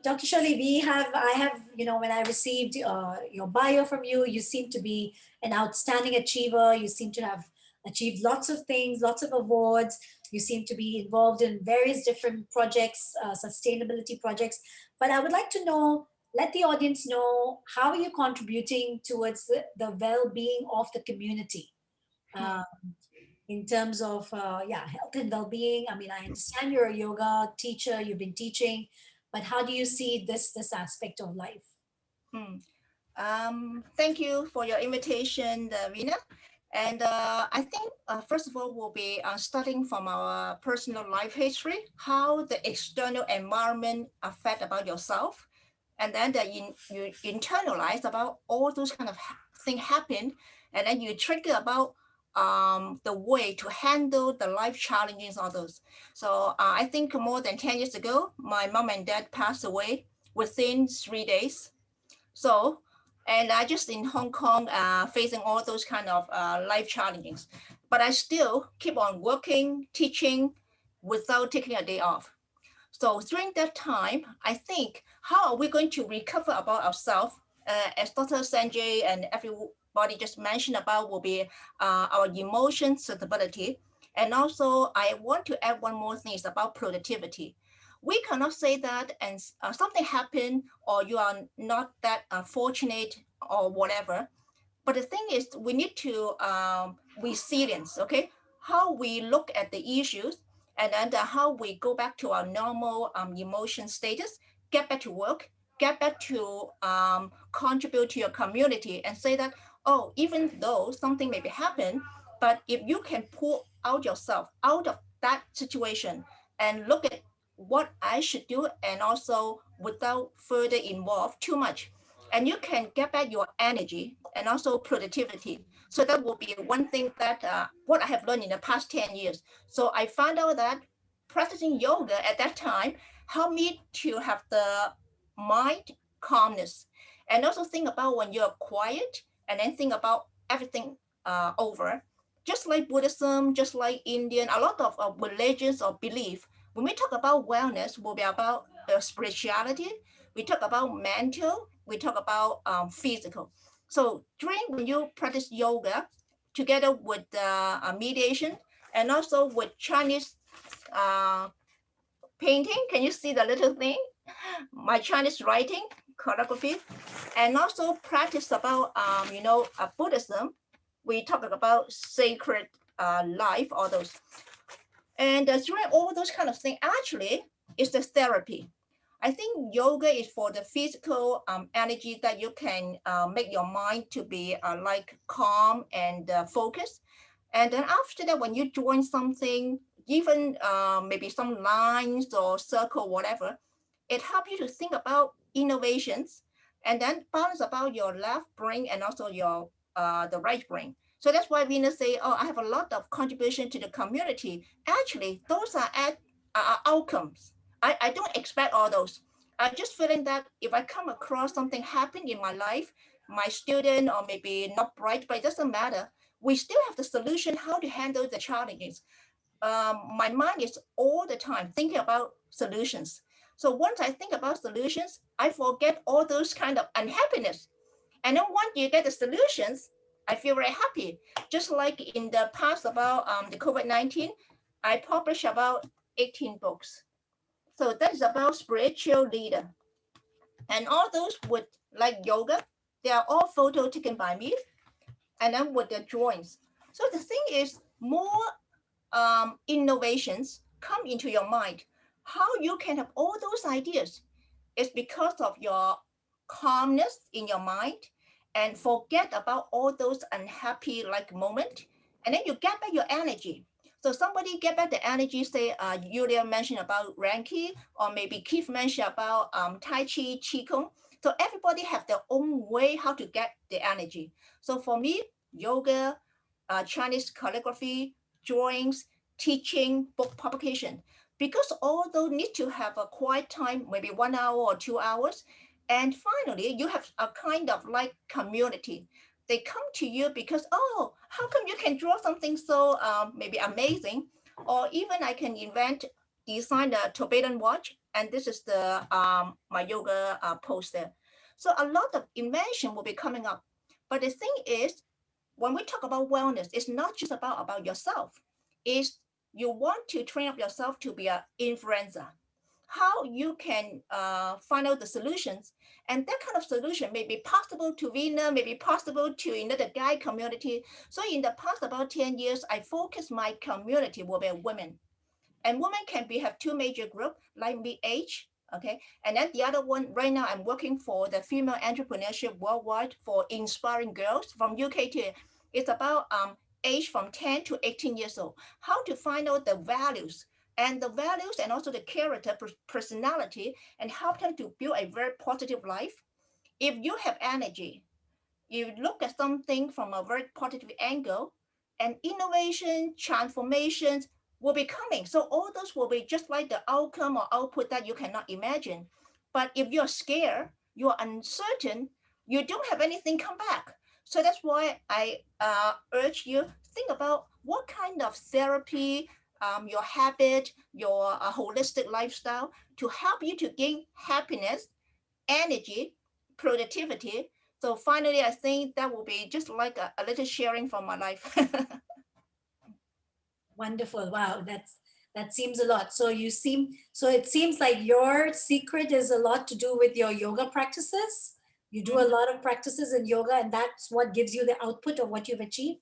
Dr. Shirley, I have, when I received your bio from you, you seem to be an outstanding achiever. You seem to have achieved lots of things, lots of awards. You seem to be involved in various different projects, sustainability projects. But I would like to know, let the audience know, how are you contributing towards the well-being of the community? Um, in terms of health and well-being. I mean, I understand you're a yoga teacher, you've been teaching, but how do you see this aspect of life? Thank you for your invitation, Rina. And I think, first of all, we'll be starting from our personal life history, how the external environment affect about yourself. And then you internalize about all those kind of things happen. And then you trigger about the way to handle the life challenges, all those. So I think more than 10 years ago, my mom and dad passed away within 3 days. So, and I just in Hong Kong facing all those kind of life challenges, but I still keep on working, teaching without taking a day off. So during that time, I think, how are we going to recover about ourselves? As Dr. Sanjay and everybody just mentioned about, will be our emotion stability. And also, I want to add one more thing is about productivity. We cannot say that and something happened or you are not that fortunate or whatever. But the thing is, we need to resilience, okay? How we look at the issues and then how we go back to our normal emotion status, get back to work, get back to contribute to your community and say that, oh, even though something may be happen, but if you can pull out yourself out of that situation and look at what I should do and also without further involve too much, and you can get back your energy and also productivity. So that will be one thing that what I have learned in the past 10 years. So I found out that practicing yoga at that time helped me to have the mind calmness and also think about when you're quiet and then think about everything over. Just like Buddhism, just like Indian, a lot of religions or belief, when we talk about wellness, will be about spirituality. We talk about mental, we talk about physical. So during when you practice yoga together with meditation and also with Chinese uh, painting, can you see the little thing? My Chinese writing, calligraphy, and also practice about, Buddhism. We talk about sacred life, all those. And during all those kind of things, actually, it's the therapy. I think yoga is for the physical energy that you can make your mind to be like calm and focused. And then after that, when you join something, even maybe some lines or circle, whatever, it helps you to think about innovations and then balance about your left brain and also your the right brain. So that's why Venus say, oh, I have a lot of contribution to the community. Actually, those are outcomes. I don't expect all those. I'm just feeling that if I come across something happen in my life, my student or maybe not bright, but it doesn't matter. We still have the solution how to handle the challenges. My mind is all the time thinking about solutions. So once I think about solutions, I forget all those kind of unhappiness. And then once you get the solutions, I feel very happy. Just like in the past about the COVID-19, I published about 18 books. So that is about spiritual leader. And all those with like yoga, they are all photo taken by me, and then with their drawings. So the thing is, more innovations come into your mind. How you can have all those ideas is because of your calmness in your mind and forget about all those unhappy like moment, and then you get back your energy. So somebody get back the energy, say Yulia mentioned about Reiki, or maybe Keith mentioned about Tai Chi, Qigong. So everybody have their own way how to get the energy. So for me, yoga, Chinese calligraphy, drawings, teaching, book publication, because all those need to have a quiet time, maybe 1 hour or 2 hours. And finally, you have a kind of like community. They come to you because, oh, how come you can draw something so maybe amazing? Or even I can design a Tibetan watch, and this is the my yoga poster. So a lot of invention will be coming up. But the thing is, when we talk about wellness, it's not just about yourself. It's you want to train up yourself to be an influencer. How you can find out the solutions, and that kind of solution may be possible to Vina, may be possible to the guide community. So in the past about 10 years, I focus my community will be women, and women can be have two major groups, like me age, okay, and then the other one right now I'm working for the female entrepreneurship worldwide for inspiring girls from UK to, it's about age from 10 to 18 years old, how to find out the values and also the character personality, and help them to build a very positive life. If you have energy, you look at something from a very positive angle, and innovation, transformations will be coming. So all those will be just like the outcome or output that you cannot imagine. But if you're scared, you're uncertain, you don't have anything come back. So that's why I urge you think about what kind of therapy, your habit, your holistic lifestyle to help you to gain happiness, energy, productivity. So finally, I think that will be just like a little sharing from my life. Wonderful. Wow, that seems a lot. So it seems like your secret is a lot to do with your yoga practices. You do a lot of practices in yoga, and that's what gives you the output of what you've achieved.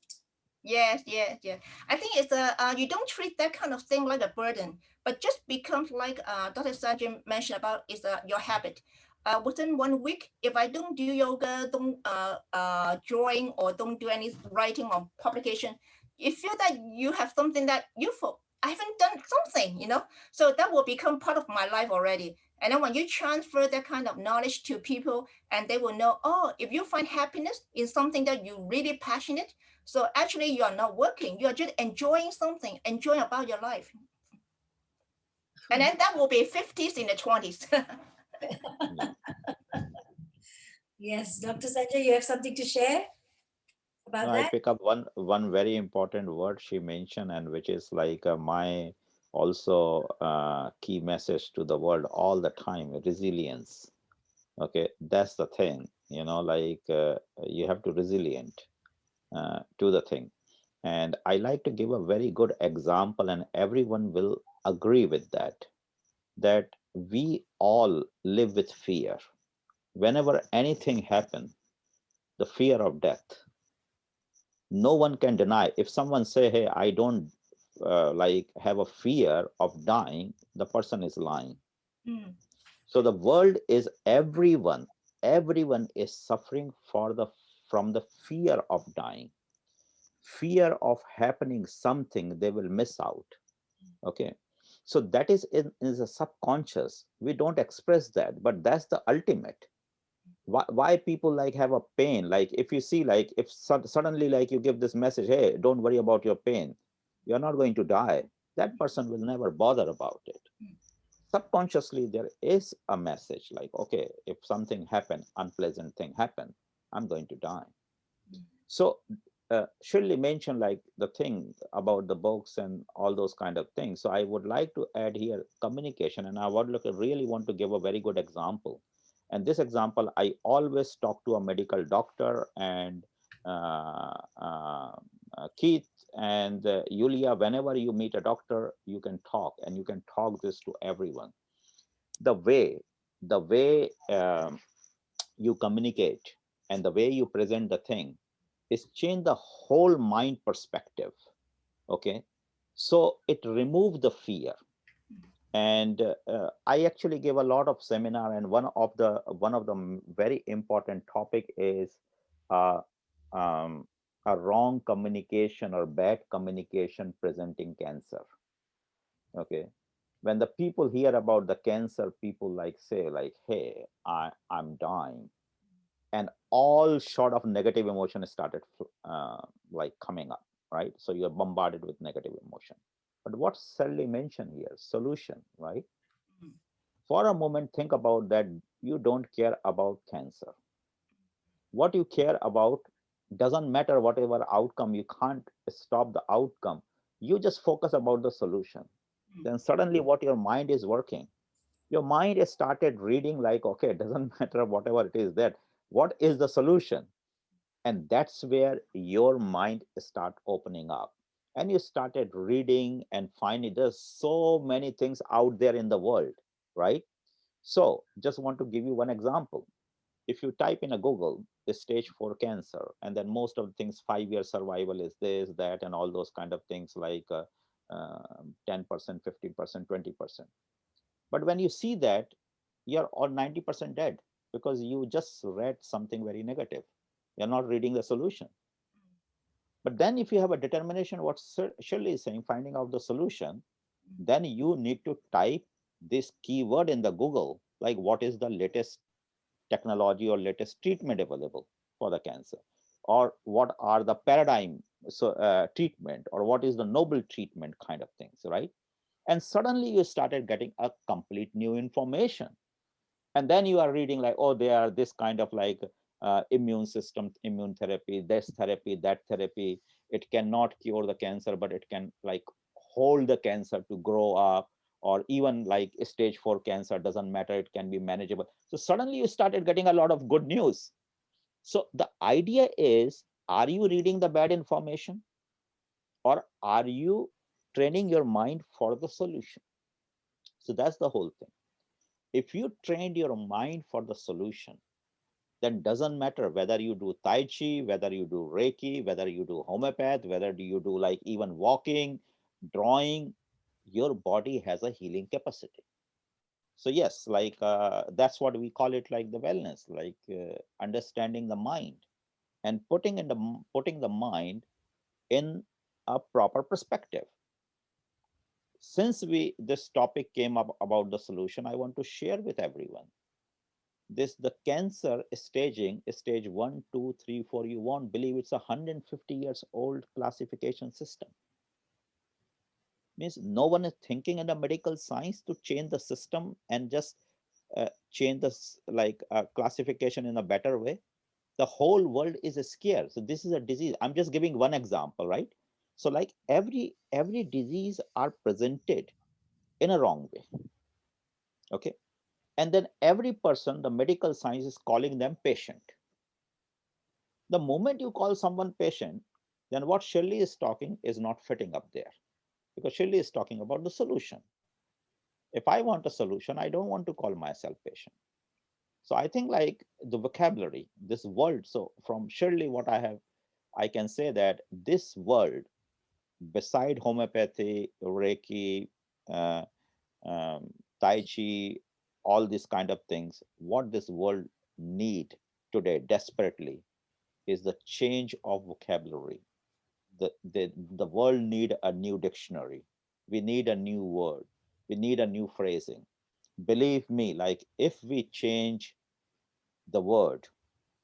Yes, yes, yes. I think it's you don't treat that kind of thing like a burden, but just becomes like Dr. Sanjay mentioned about is your habit. Within 1 week, if I don't do yoga, don't drawing, or don't do any writing or publication, you feel that you have something that I haven't done something. So that will become part of my life already. And then when you transfer that kind of knowledge to people, and they will know, oh, if you find happiness in something that you really passionate, so actually, you are not working. You are just enjoying something, enjoying about your life. And then that will be 50s in the 20s. Yes, Dr. Sanjay, you have something to share No, about I that? pick up one very important word she mentioned, and which is like my also key message to the world all the time: resilience. Okay, that's the thing. Like you have to resilient to the thing. And I like to give a very good example, and everyone will agree with that. That we all live with fear. Whenever anything happens, the fear of death, no one can deny. If someone say, hey, I don't like have a fear of dying, the person is lying. Mm. So the world is everyone is suffering from the fear of dying, fear of happening something they will miss out. Okay, so that is a subconscious. We don't express that, but that's the ultimate. Why people like have a pain, like if you see, like if suddenly like you give this message, hey, don't worry about your pain, you're not going to die, that person will never bother about it. Subconsciously there is a message like, okay, if something happen, unpleasant thing happen, I'm going to die. So Shirley mentioned like the thing about the books and all those kind of things. So I would like to add here communication, and I would really want to give a very good example. And this example, I always talk to a medical doctor, and uh, uh, Keith and Yulia, whenever you meet a doctor, you can talk, and you can talk this to everyone. The way the way you communicate and the way you present the thing is change the whole mind perspective. Okay, so it removes the fear. And I actually gave a lot of seminar, and one of the very important topic is uh, um, a wrong communication or bad communication presenting cancer. Okay, when the people hear about the cancer, people like say like, hey, I'm dying, and all sort of negative emotion started like coming up, right? So you're bombarded with negative emotion. But what Sally mentioned here, solution, right? For a moment, think about that. You don't care about cancer. What you care about doesn't matter whatever outcome. You can't stop the outcome. You just focus about the solution. Then suddenly what your mind is working, your mind has started reading like, okay, it doesn't matter whatever it is, that what is the solution. And that's where your mind start opening up, and you started reading and finding there's so many things out there in the world, right? So just want to give you one example. If you type in a Google the stage 4 cancer, and then most of the things, 5-year survival is this, that, and all those kind of things, like 10%, 15%, 20%. But when you see that, you're all 90% dead, because you just read something very negative. You're not reading the solution. But then if you have a determination, what Shirley is saying, finding out the solution, then you need to type this keyword in the Google, like what is the latest technology or latest treatment available for the cancer, or what are the paradigm treatment, or what is the noble treatment kind of things, right? And suddenly you started getting a complete new information. And then you are reading like, oh, they are this kind of like immune system, immune therapy, this therapy, that therapy. It cannot cure the cancer, but it can like hold the cancer to grow up. Or even like stage 4 cancer, doesn't matter, it can be manageable. So suddenly you started getting a lot of good news. So the idea is, are you reading the bad information, or are you training your mind for the solution? So that's the whole thing. If you trained your mind for the solution, then doesn't matter whether you do Tai Chi, whether you do Reiki, whether you do homeopath, whether you do like even walking, drawing, your body has a healing capacity. So yes, like that's what we call it, like the wellness, like understanding the mind and putting the mind in a proper perspective. Since we this topic came up about the solution, I want to share with everyone this: the cancer staging, stage 1, 2, 3, 4, you won't believe it's 150 years old classification system. Means no one is thinking in the medical science to change the system and just change this like classification in a better way. The whole world is scared. So this is a disease. I'm just giving one example, right? So like every disease are presented in a wrong way. Okay, and then every person, the medical science is calling them patient. The moment you call someone patient, then what Shirley is talking is not fitting up there, because Shirley is talking about the solution. If I want a solution, I don't want to call myself patient. So I think like the vocabulary, this word. So from Shirley, what I can say that this world, beside homeopathy, Reiki, uh, Tai Chi, all these kind of things, what this world need today desperately is the change of vocabulary. The world need a new dictionary. We need a new word. We need a new phrasing. Believe me, like if we change the word,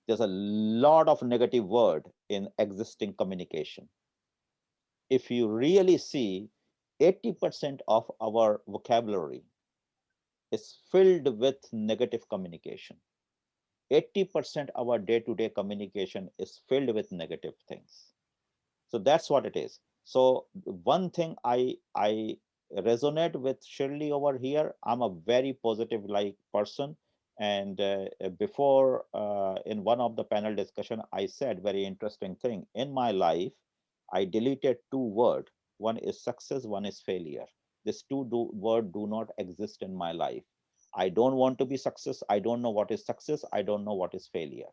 there's a lot of negative word in existing communication. If you really see, 80% of our vocabulary is filled with negative communication. 80% of our day-to-day communication is filled with negative things. So that's what it is. So one thing I resonate with Shirley over here. I'm a very positive like person, and before in one of the panel discussion, I said very interesting thing. In my life, I deleted two word. One is success, one is failure. These two word do not exist in my life. I don't want to be success. I don't know what is success. I don't know what is failure.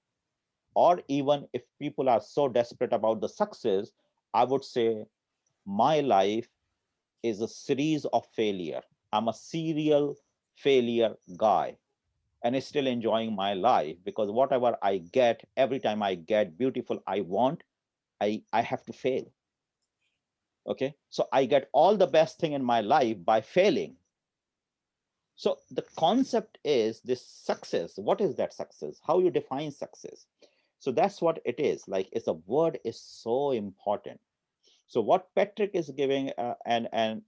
Or even if people are so desperate about the success, I would say my life is a series of failure. I'm a serial failure guy and still enjoying my life, because whatever I get, every time I get beautiful I want, I have to fail. Okay, so I get all the best thing in my life by failing. So the concept is this success. What is that success? How you define success? So that's what it is. Like, it's a word is so important. So what Patrick is giving, and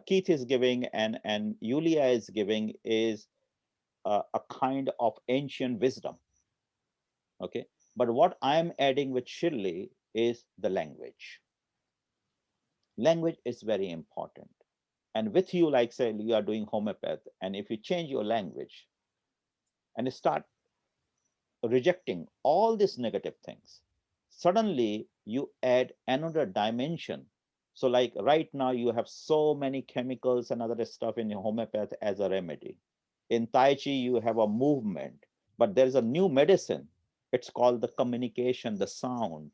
Keith is giving, and Yulia is giving is a kind of ancient wisdom. Okay, but what I'm adding with Shirley is the language. Language is very important. And with you, like say you are doing homeopath, and if you change your language and start rejecting all these negative things, suddenly you add another dimension. So like right now you have so many chemicals and other stuff in your homeopath as a remedy. In Tai Chi, you have a movement, but there's a new medicine. It's called the communication, the sound.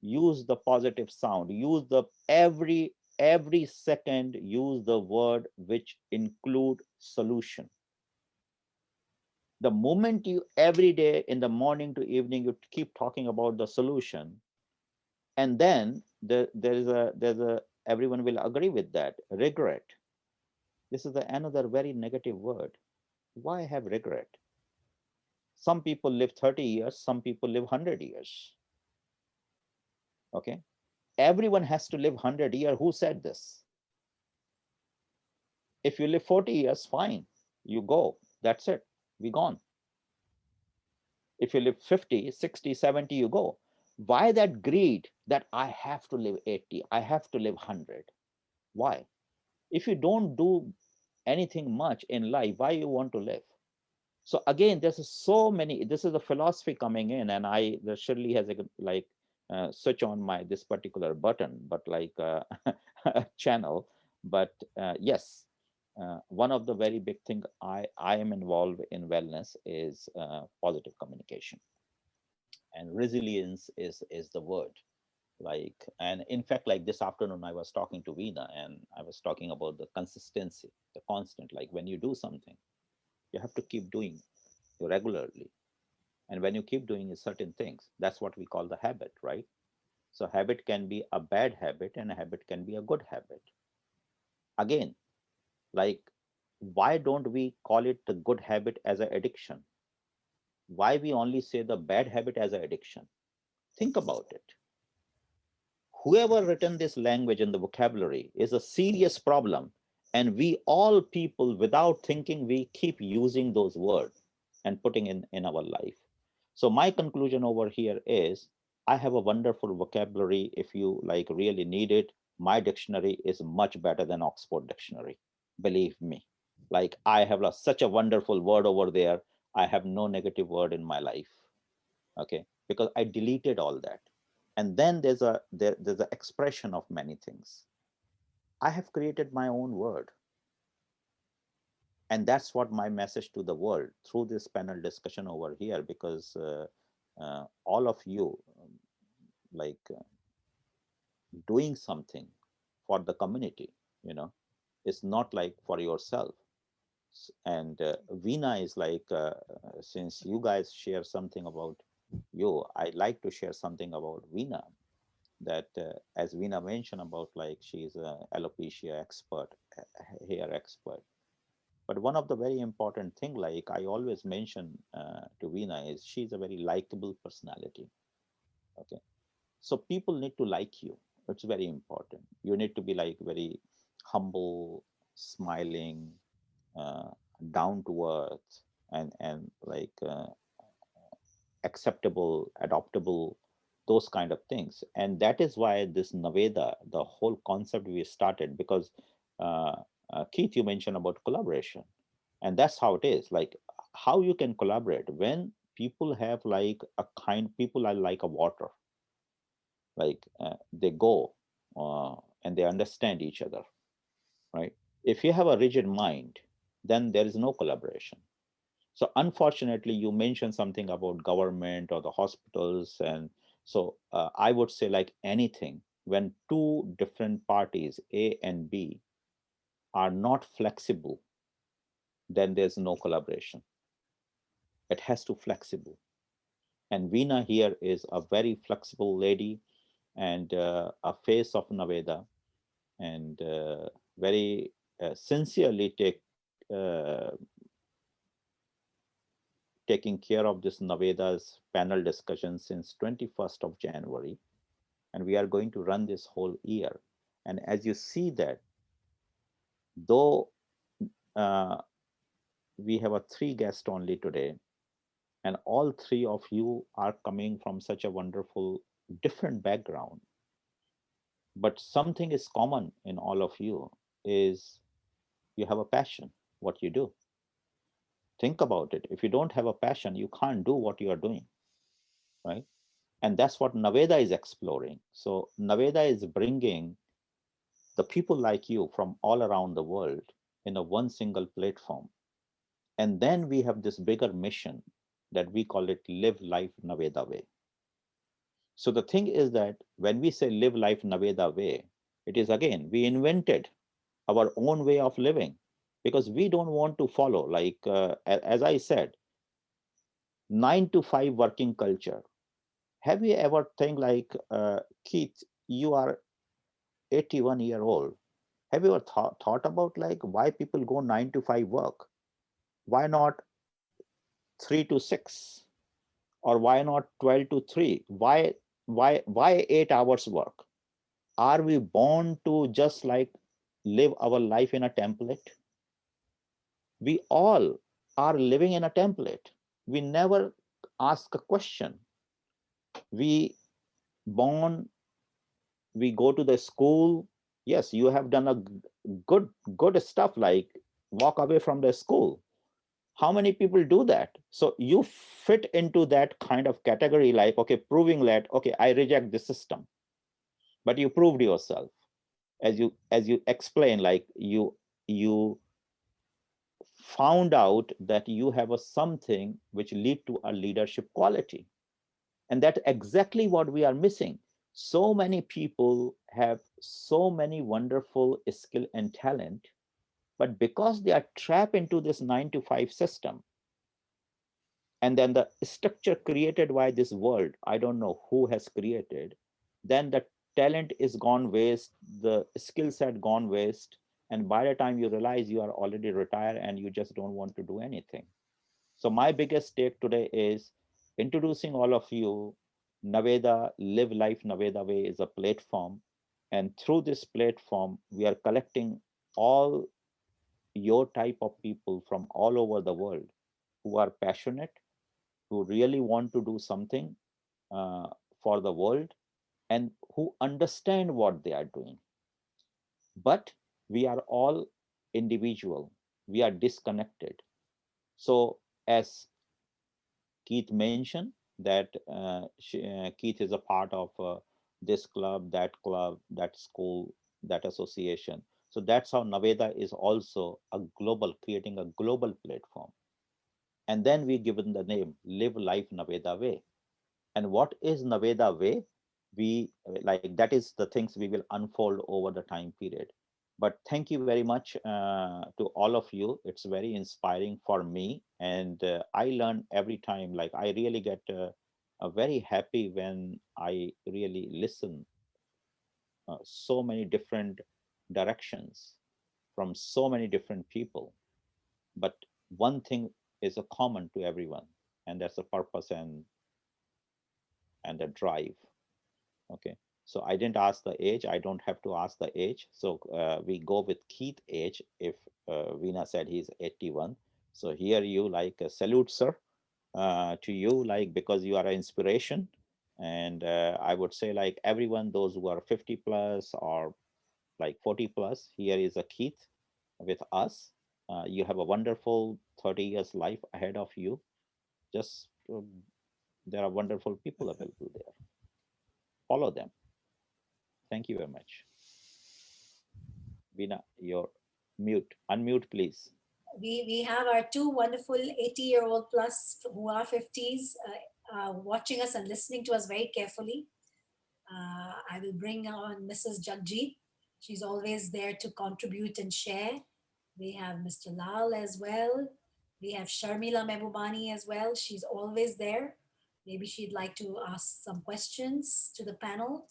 Use the positive sound. Use the every second, use the word which include solution. The moment you every day in the morning to evening you keep talking about the solution, and then there's a everyone will agree with that, regret. This is another very negative word. Why have regret? Some people live 30 years, some people live 100 years. Okay, everyone has to live 100 years. Who said this? If you live 40 years, fine, you go, that's it, we gone. If you live 50, 60, 70, you go. Why that greed that I have to live 80, I have to live 100? Why? If you don't do anything much in life, why you want to live? So again, there's so many, this is a philosophy coming in, and the Shirley has like switch on my this particular button, but like channel. But yes, one of the very big thing I am involved in wellness is positive communication, and resilience is the word. Like, and in fact, like this afternoon I was talking to Veena, and I was talking about the consistency, the constant. Like when you do something, you have to keep doing regularly, and when you keep doing certain things, that's what we call the habit, right? So habit can be a bad habit and a habit can be a good habit. Again, like, why don't we call it the good habit as an addiction? Why we only say the bad habit as an addiction? Think about it. Whoever written this language and the vocabulary is a serious problem, and we all people without thinking we keep using those words and putting in our life. So my conclusion over here is, I have a wonderful vocabulary. If you like really need it, my dictionary is much better than Oxford dictionary, believe me. Like, I have such a wonderful word over there. I have no negative word in my life. Okay, because I deleted all that. And then there's an expression of many things. I have created my own word, and that's what my message to the world through this panel discussion over here, because all of you, like doing something for the community, you know, it's not like for yourself. And Veena is like, since you guys share something about you, I'd like to share something about Veena. That as Veena mentioned about, like, she's a alopecia expert, hair expert. But one of the very important thing, like I always mention to Veena, is she's a very likable personality. Okay, so people need to like you. It's very important. You need to be like very humble, smiling, uh, down to earth, and like acceptable, adoptable, those kind of things. And that is why this Naveda, the whole concept we started, because uh, Keith, you mentioned about collaboration, and that's how it is. Like, how you can collaborate when people have like a kind, people are like a water, like they go and they understand each other, right? If you have a rigid mind, then there is no collaboration. So unfortunately, you mentioned something about government or the hospitals. And so I would say like anything, when two different parties, A and B, are not flexible, then there's no collaboration. It has to flexible. And Veena here is a very flexible lady and a face of Naveda, and very sincerely uh, taking care of this Naveda's panel discussion since 21st of January. And we are going to run this whole year. And as you see that, though uh, we have a three guests only today, and all three of you are coming from such a wonderful different background, but something is common in all of you is you have a passion what you do. Think about it. If you don't have a passion, you can't do what you are doing, right? And that's what Naveda is exploring. So Naveda is bringing the people like you from all around the world in a one single platform. And then we have this bigger mission that we call it Live Life Naveda Way. So the thing is that when we say live life Naveda way, it is again, we invented our own way of living because we don't want to follow, like, as I said, 9 to 5 working culture. Have you ever think like, Keith, you are 81-year old. Have you ever thought about like why people go 9 to 5 work? Why not 3 to 6? Or why not 12 to 3? Why 8 hours work? Are we born to just like live our life in a template? We all are living in a template. We never ask a question. We born, we go to the school. Yes, you have done a good stuff like walk away from the school. How many people do that? So you fit into that kind of category, like, okay, proving that, okay, I reject the system. But you proved yourself. As you explain, like you found out that you have a something which lead to a leadership quality. And that's exactly what we are missing. So many people have so many wonderful skill and talent, but because they are trapped into this 9 to 5 system, and then the structure created by this world, I don't know who has created, then the talent is gone waste, the skill set gone waste, and by the time you realize you are already retired and you just don't want to do anything. So my biggest take today is introducing all of you. Naveda, Live Life Naveda Way is a platform. And through this platform, we are collecting all your type of people from all over the world who are passionate, who really want to do something uh, for the world, and who understand what they are doing. But we are all individual. We are disconnected. So as Keith mentioned that Keith is a part of this club, that school, that association. So that's how Naveda is also a global, creating a global platform. And then we given the name Live Life Naveda Way. And what is Naveda Way? We like that is the things we will unfold over the time period. But thank you very much to all of you. It's very inspiring for me, and I learn every time. Like I really get very happy when I really listen so many different directions from so many different people. But one thing is a common to everyone, and that's the purpose and the drive. Okay. So I didn't ask the age. I don't have to ask the age. So we go with Keith age. If Veena said he's 81. So here you like salute, sir, to you, like because you are an inspiration. And I would say like everyone, those who are 50 plus or like 40 plus, here is a Keith with us. You have a wonderful 30 years life ahead of you. Just there are wonderful people available there. Follow them. Thank you very much. Veena, you're mute. Unmute, please. we have our two wonderful 80-year-old plus who are 50s watching us and listening to us very carefully. I will bring on Mrs. Jagjit. She's always there to contribute and share. We have Mr. Lal as well. We have Sharmila Mehbubani as well. She's always there. Maybe she'd like to ask some questions to the panel.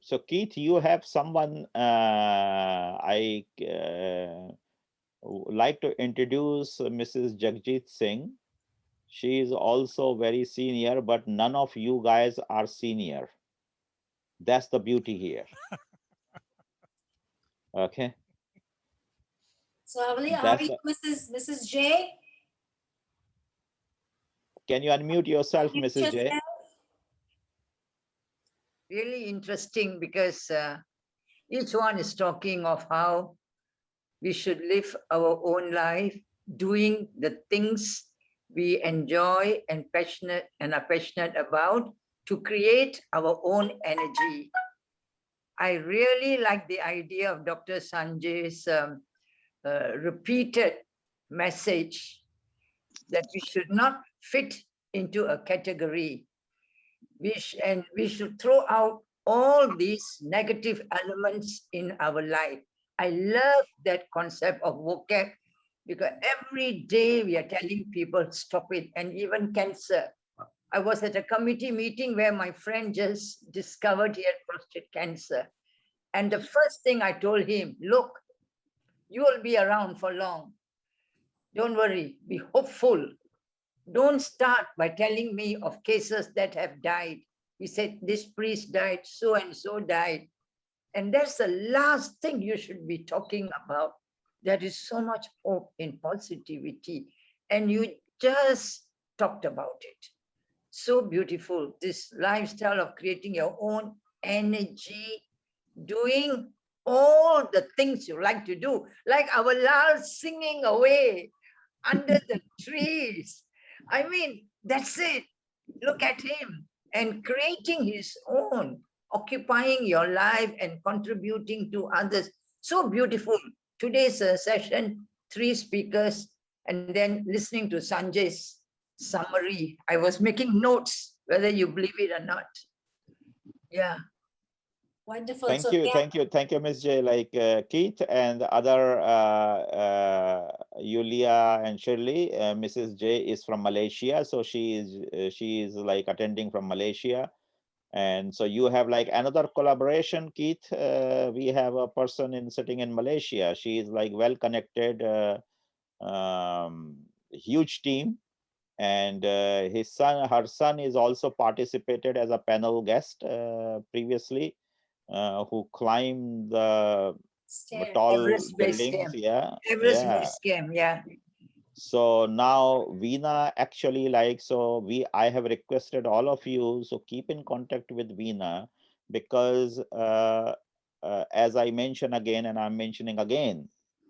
So Keith, you have someone I like to introduce Mrs. Jagjit Singh. She is also very senior, but none of you guys are senior. That's the beauty here. Okay. So how are you, Mrs. J? Can you unmute yourself, Mrs. J? Really interesting because each one is talking of how we should live our own life, doing the things we enjoy and are passionate about to create our own energy. I really like the idea of Dr. Sanjay's repeated message that we should not fit into a category. We should throw out all these negative elements in our life. I love that concept of vocab because every day we are telling people stop it, and even cancer. I was at a committee meeting where my friend just discovered he had prostate cancer. And the first thing I told him, look, you will be around for long. Don't worry, be hopeful. Don't start by telling me of cases that have died. He said, this priest died, so and so died. And that's the last thing you should be talking about. There is so much hope in positivity. And you just talked about it. So beautiful, this lifestyle of creating your own energy, doing all the things you like to do, like our Lal singing away under the trees. I mean, that's it. Look at him and creating his own, occupying your life and contributing to others. So beautiful. Today's session, 3 speakers, and then listening to Sanjay's summary. I was making notes, whether you believe it or not. Yeah. Wonderful. Thank you, Ms. J. Like Keith and other Yulia and Shirley, Mrs. J is from Malaysia, so she is like attending from Malaysia, and so you have like another collaboration, Keith. We have a person sitting in Malaysia. She is like well connected, huge team, and her son is also participated as a panel guest previously. Who climbed the tall Everest buildings, Everest base camp, yeah. So now Veena actually I have requested all of you, so keep in contact with Veena, because as I mention again, and I'm mentioning again,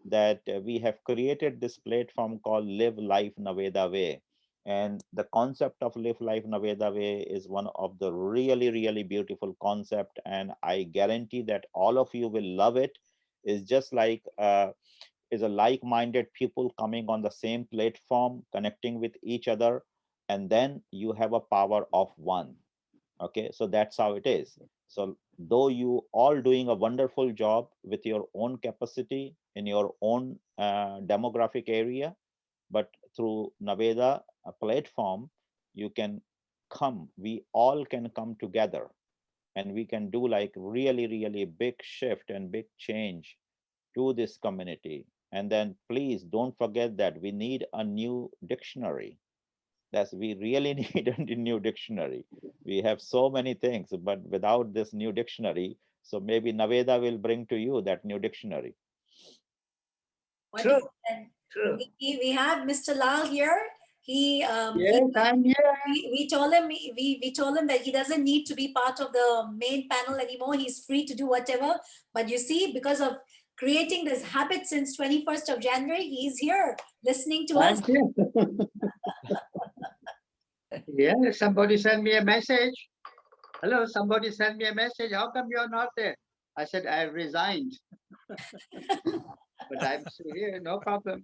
that we have created this platform called Live Life Naveda Way. And the concept of Live Life Naveda Way is one of the really, really beautiful concept. And I guarantee that all of you will love it. It's just like, is a like-minded people coming on the same platform, connecting with each other. And then you have a power of one. Okay, so that's how it is. So though you all doing a wonderful job with your own capacity in your own demographic area, but through Naveda a platform, you can come, we all can come together, and we can do like really, really big shift and big change to this community. And then please don't forget that we need a new dictionary. We really need a new dictionary. We have so many things, but without this new dictionary, so maybe Naveda will bring to you that new dictionary. True. True. We have Mr. Lal here. I'm here. We told him that he doesn't need to be part of the main panel anymore. He's free to do whatever. But you see, because of creating this habit since 21st of January, he's here listening to us. Yeah, somebody sent me a message. Hello, somebody sent me a message. How come you're not there? I said, I resigned. but I'm still here, no problem.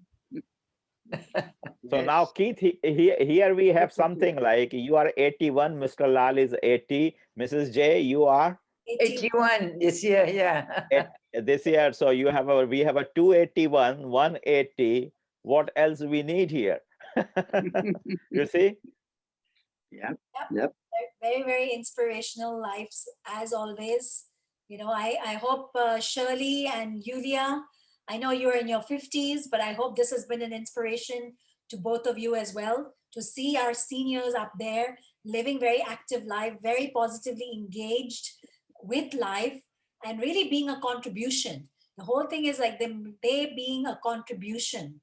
So now, Keith, here we have something like you are 81, Mr. Lal is 80, Mrs. J, you are 81 this year, yeah. this year. So we have a 281, 180. What else we need here? You see? Yeah. Yep. Very, very inspirational lives as always. You know, I hope Shirley and Yulia, I know you're in your 50s, but I hope this has been an inspiration to both of you as well, to see our seniors up there living very active life, very positively engaged with life, and really being a contribution. The whole thing is like they being a contribution,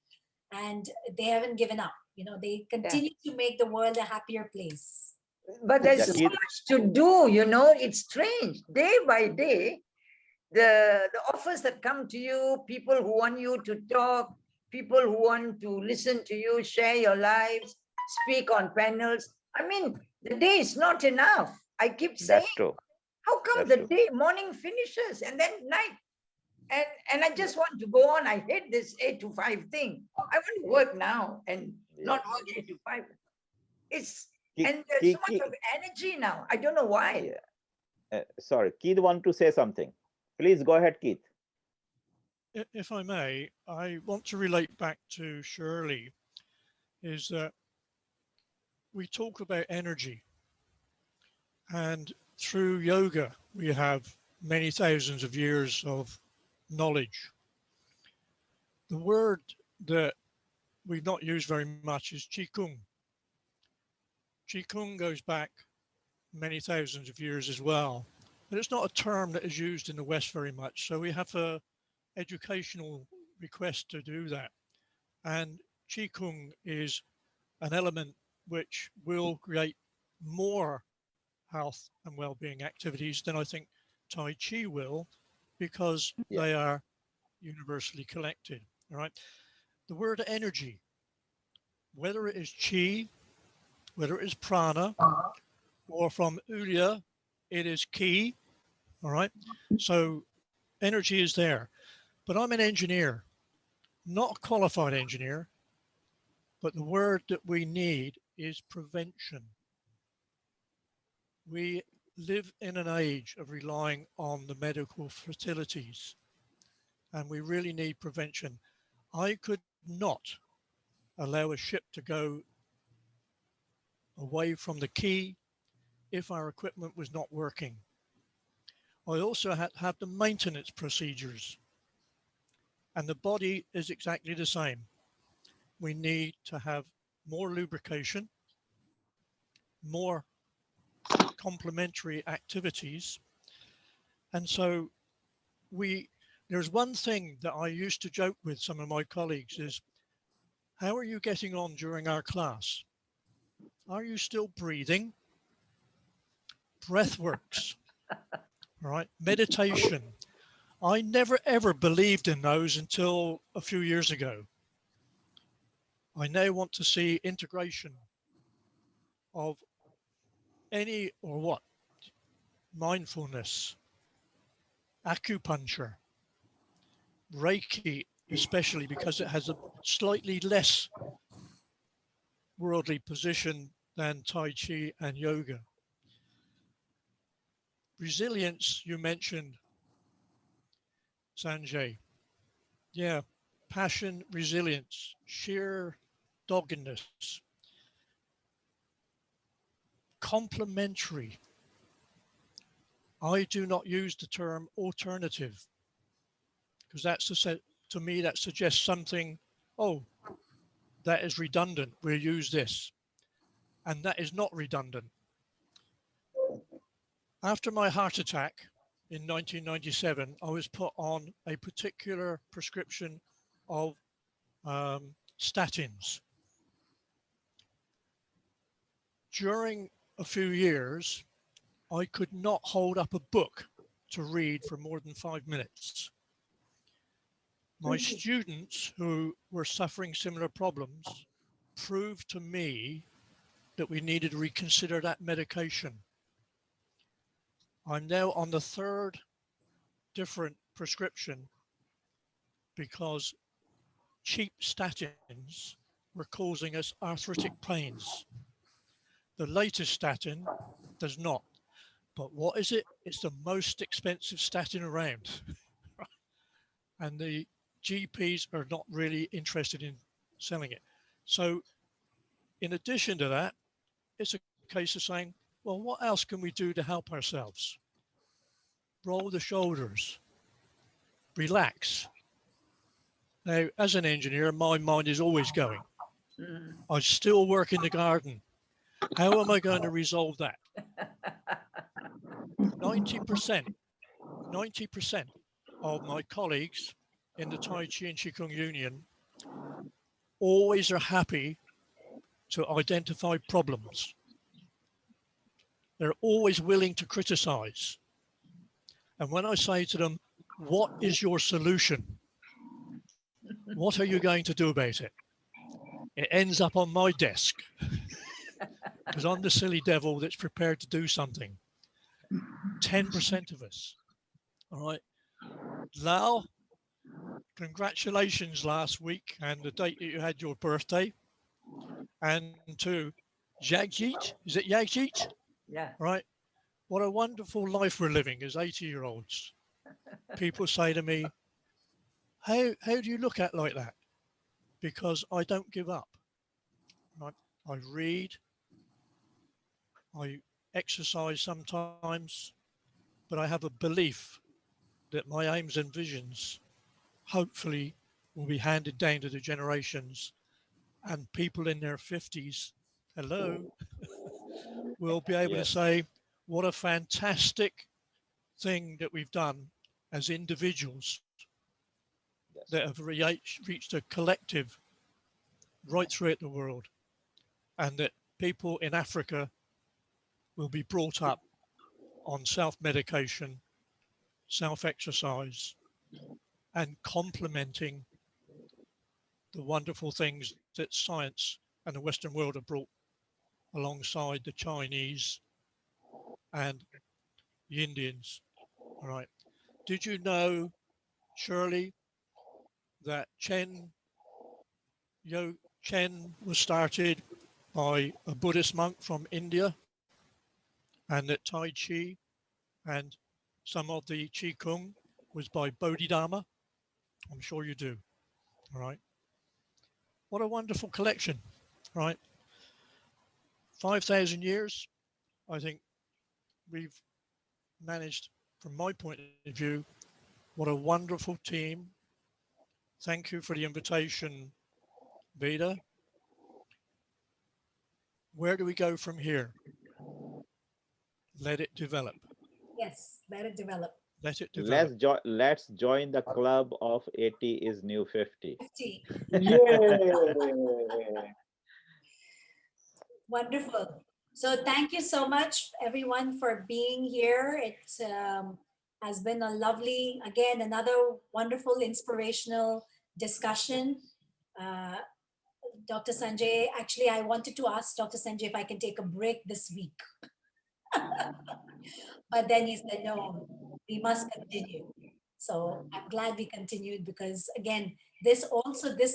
and they haven't given up. You know, they continue to make the world a happier place. But there's so Keith, much to do, you know, it's strange. Day by day, the offers that come to you, people who want you to talk, people who want to listen to you, share your lives, speak on panels. I mean, the day is not enough. I keep saying, that's true. how come That's the true. day morning finishes and then night? And I just want to go on. I hate this 8 to 5 thing. I want to work now and not work 8 to 5. And there's so much of energy now. I don't know why. Sorry, Keith want to say something. Please go ahead, Keith. If I may, I want to relate back to Shirley, is that we talk about energy, and through yoga, we have many thousands of years of knowledge. The word that we've not used very much is Qigong. Qigong goes back many thousands of years as well, but it's not a term that is used in the West very much. So we have a educational request to do that. And Qigong is an element which will create more health and well-being activities than I think Tai Chi will, because they are universally connected. All right. The word energy, whether it is Qi, whether it is prana, or from Ulya, it is Ki. All right. So energy is there. But I'm an engineer, not a qualified engineer, but the word that we need is prevention. We live in an age of relying on the medical facilities, and we really need prevention. I could not allow a ship to go away from the quay if our equipment was not working. I also had to have the maintenance procedures, and the body is exactly the same. We need to have more lubrication, more complementary activities. And so there's one thing that I used to joke with some of my colleagues is, how are you getting on during our class? Are you still breathing? Breath works, right? Meditation. I never ever believed in those until a few years ago. I now want to see integration of any or what? Mindfulness, acupuncture, Reiki, especially because it has a slightly less worldly position than Tai Chi and yoga. Resilience, you mentioned, Sanjay. Yeah, passion, resilience, sheer doggedness, complementary. I do not use the term alternative because to me that suggests something, oh, that is redundant, we'll use this. And that is not redundant. After my heart attack in 1997, I was put on a particular prescription of statins. During a few years, I could not hold up a book to read for more than 5 minutes. My students who were suffering similar problems proved to me that we needed to reconsider that medication. I'm now on the third different prescription because cheap statins were causing us arthritic pains. The latest statin does not. But what is it? It's the most expensive statin around. And the GPs are not really interested in selling it. So in addition to that, it's a case of saying, well, what else can we do to help ourselves? Roll the shoulders, relax. Now, as an engineer, my mind is always going. I still work in the garden. How am I going to resolve that? 90% of my colleagues in the Tai Chi and Qigong Union always are happy to identify problems. They're always willing to criticize. And when I say to them, what is your solution? What are you going to do about it? It ends up on my desk because I'm the silly devil that's prepared to do something. 10% of us. All right. Lau, congratulations last week and the date that you had your birthday. And to Jagjit, is it Jagjit? Yeah. Right. What a wonderful life we're living as 80-year-olds. People say to me, how do you look at like that? Because I don't give up. Right? I read, I exercise sometimes, but I have a belief that my aims and visions hopefully will be handed down to the generations, and people in their 50s, hello, will be able to Yes. say, what a fantastic thing that we've done as individuals Yes. that have reached a collective right throughout the world, and that people in Africa will be brought up on self-medication, self-exercise, and complementing the wonderful things that science and the Western world have brought alongside the Chinese and the Indians. All right. Did you know, Shirley, that Chen was started by a Buddhist monk from India, and that Tai Chi and some of the Qigong was by Bodhidharma? I'm sure you do. All right. What a wonderful collection, right? 5,000 years, I think we've managed, from my point of view, what a wonderful team. Thank you for the invitation, Veda. Where do we go from here? Let it develop. Yes, let it develop. Let it develop. Let's join the club of 80 is new 50. 50. Yeah. Wonderful. So thank you so much, everyone, for being here. It has been a lovely, again, another wonderful, inspirational discussion. Uh, Dr. Sanjay, actually, I wanted to ask Dr. Sanjay if I can take a break this week. But then he said, no, we must continue. So I'm glad we continued because, again, this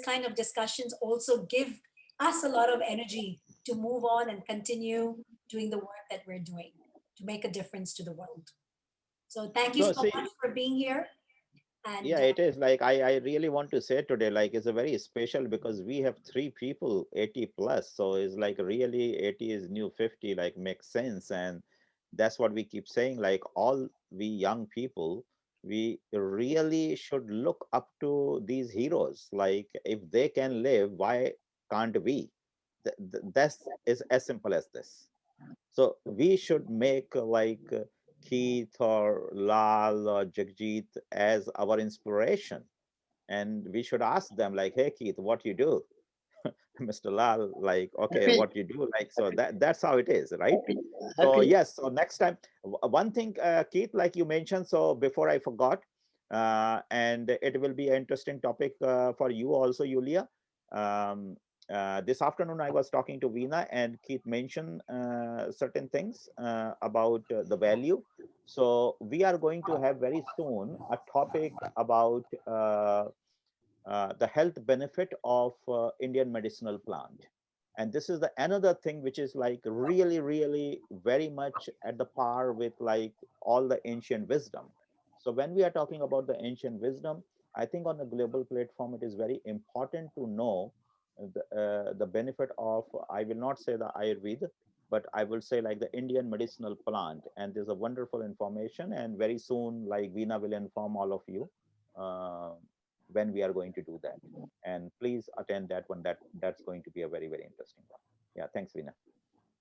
kind of discussions also give us a lot of energy to move on and continue doing the work that we're doing to make a difference to the world. So thank you No, so see, much for being here. And yeah, it is like I really want to say today, like it's a very special because we have three people 80 plus. So it's like really 80 is new 50, like makes sense. And that's what we keep saying, like all we young people, we really should look up to these heroes. Like if they can live, why can't we? That's is as simple as this. So we should make Keith or Lal or Jagjit as our inspiration. And we should ask them like, hey, Keith, what you do? Mr. Lal, like, okay, Happy, what you do? Like, so that's how it is, right? happy, So happy. yes, so next time, one thing, Keith, like you mentioned, so before I forgot, and it will be an interesting topic for you also, Yulia. Um, this afternoon, I was talking to Veena and Keith mentioned certain things about the value. So we are going to have very soon a topic about the health benefit of Indian medicinal plant. And this is the another thing which is like really, really very much at the par with like all the ancient wisdom. So when we are talking about the ancient wisdom, I think on the global platform, it is very important to know the benefit of, I will not say the Ayurveda, but I will say like the Indian medicinal plant. And there's a wonderful information. And very soon, like Veena will inform all of you when we are going to do that. And please attend that one. That's going to be a very, very interesting one. Yeah, thanks, Veena.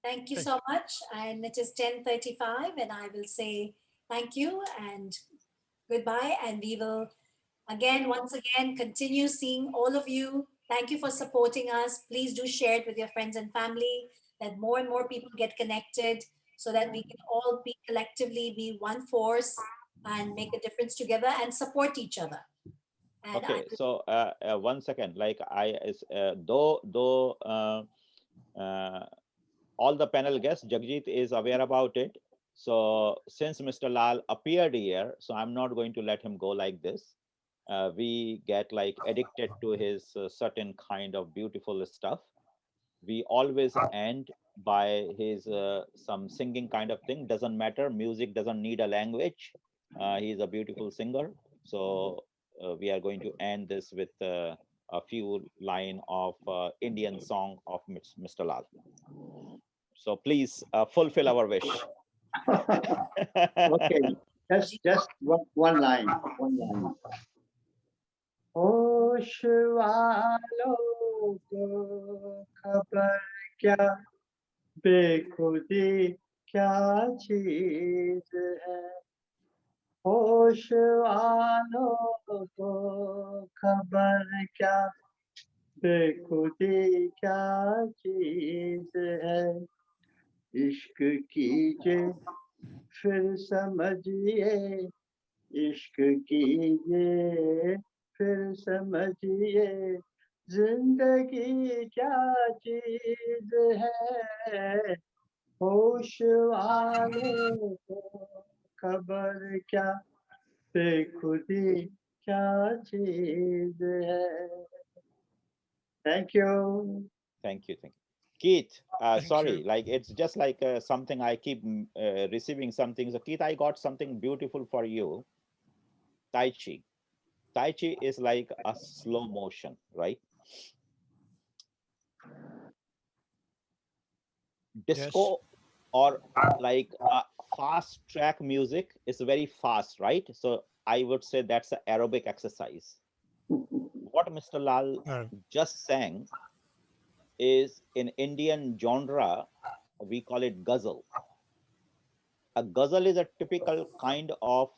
Thank you Thank so much. And it is 10:35, and I will say thank you and goodbye. And we will once again, continue seeing all of you. Thank you for supporting us. Please do share it with your friends and family, that more and more people get connected so that we can all be collectively be one force and make a difference together and support each other. And Okay, so 1 second, like though all the panel guests, Jagjit is aware about it. So since Mr. Lal appeared here, so I'm not going to let him go like this. We get like addicted to his certain kind of beautiful stuff. We always end by his some singing kind of thing. Doesn't matter, music doesn't need a language. He's a beautiful singer. So we are going to end this with a few line of Indian song of Mr. Lal. So please fulfill our wish. Okay, just one line. होश वालों को खबर क्या, बेखुदी क्या चीज है। होश वालों को खबर क्या, बेखुदी क्या चीज है। इश्क कीजिए फिर समझिए, इश्क कीजिए फिर समझिए, जिंदगी क्या चीज है। होश वालों को खबर क्या, बेखुदी क्या चीज है। Thank you. Thank you. Keith, sorry, you. like it's just like something I keep receiving something. So Keith, I got something beautiful for you. Tai Chi. Tai Chi is like a slow motion, right? Disco Yes. or like fast track music is very fast, right? So I would say that's an aerobic exercise. What Mr. Lal No. just sang is in Indian genre, we call it ghazal. A ghazal is a typical kind of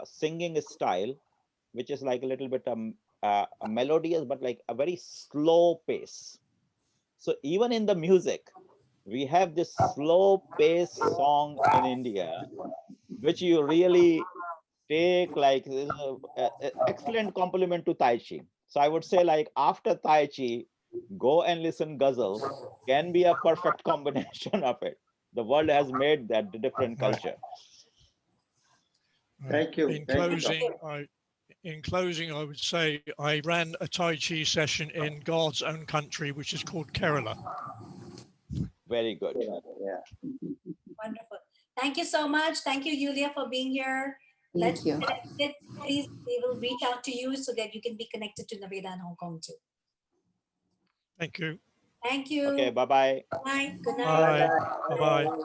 singing style, which is like a little bit melodious, but like a very slow pace. So even in the music, we have this slow pace song in India, which you really take like excellent compliment to Tai Chi. So I would say like after Tai Chi, go and listen ghazal can be a perfect combination of it. The world has made that different culture. Thank you. In Thank you. closing, I would say I ran a Tai Chi session in God's own country, which is called Kerala. Very good. Yeah. wonderful. Thank you so much. Thank you, Yulia, for being here. Thank you. Please, we will reach out to you so that you can be connected to Naveda in Hong Kong too. Thank you. Thank you. Okay, bye-bye. Good night. Good night. Bye. Bye-bye.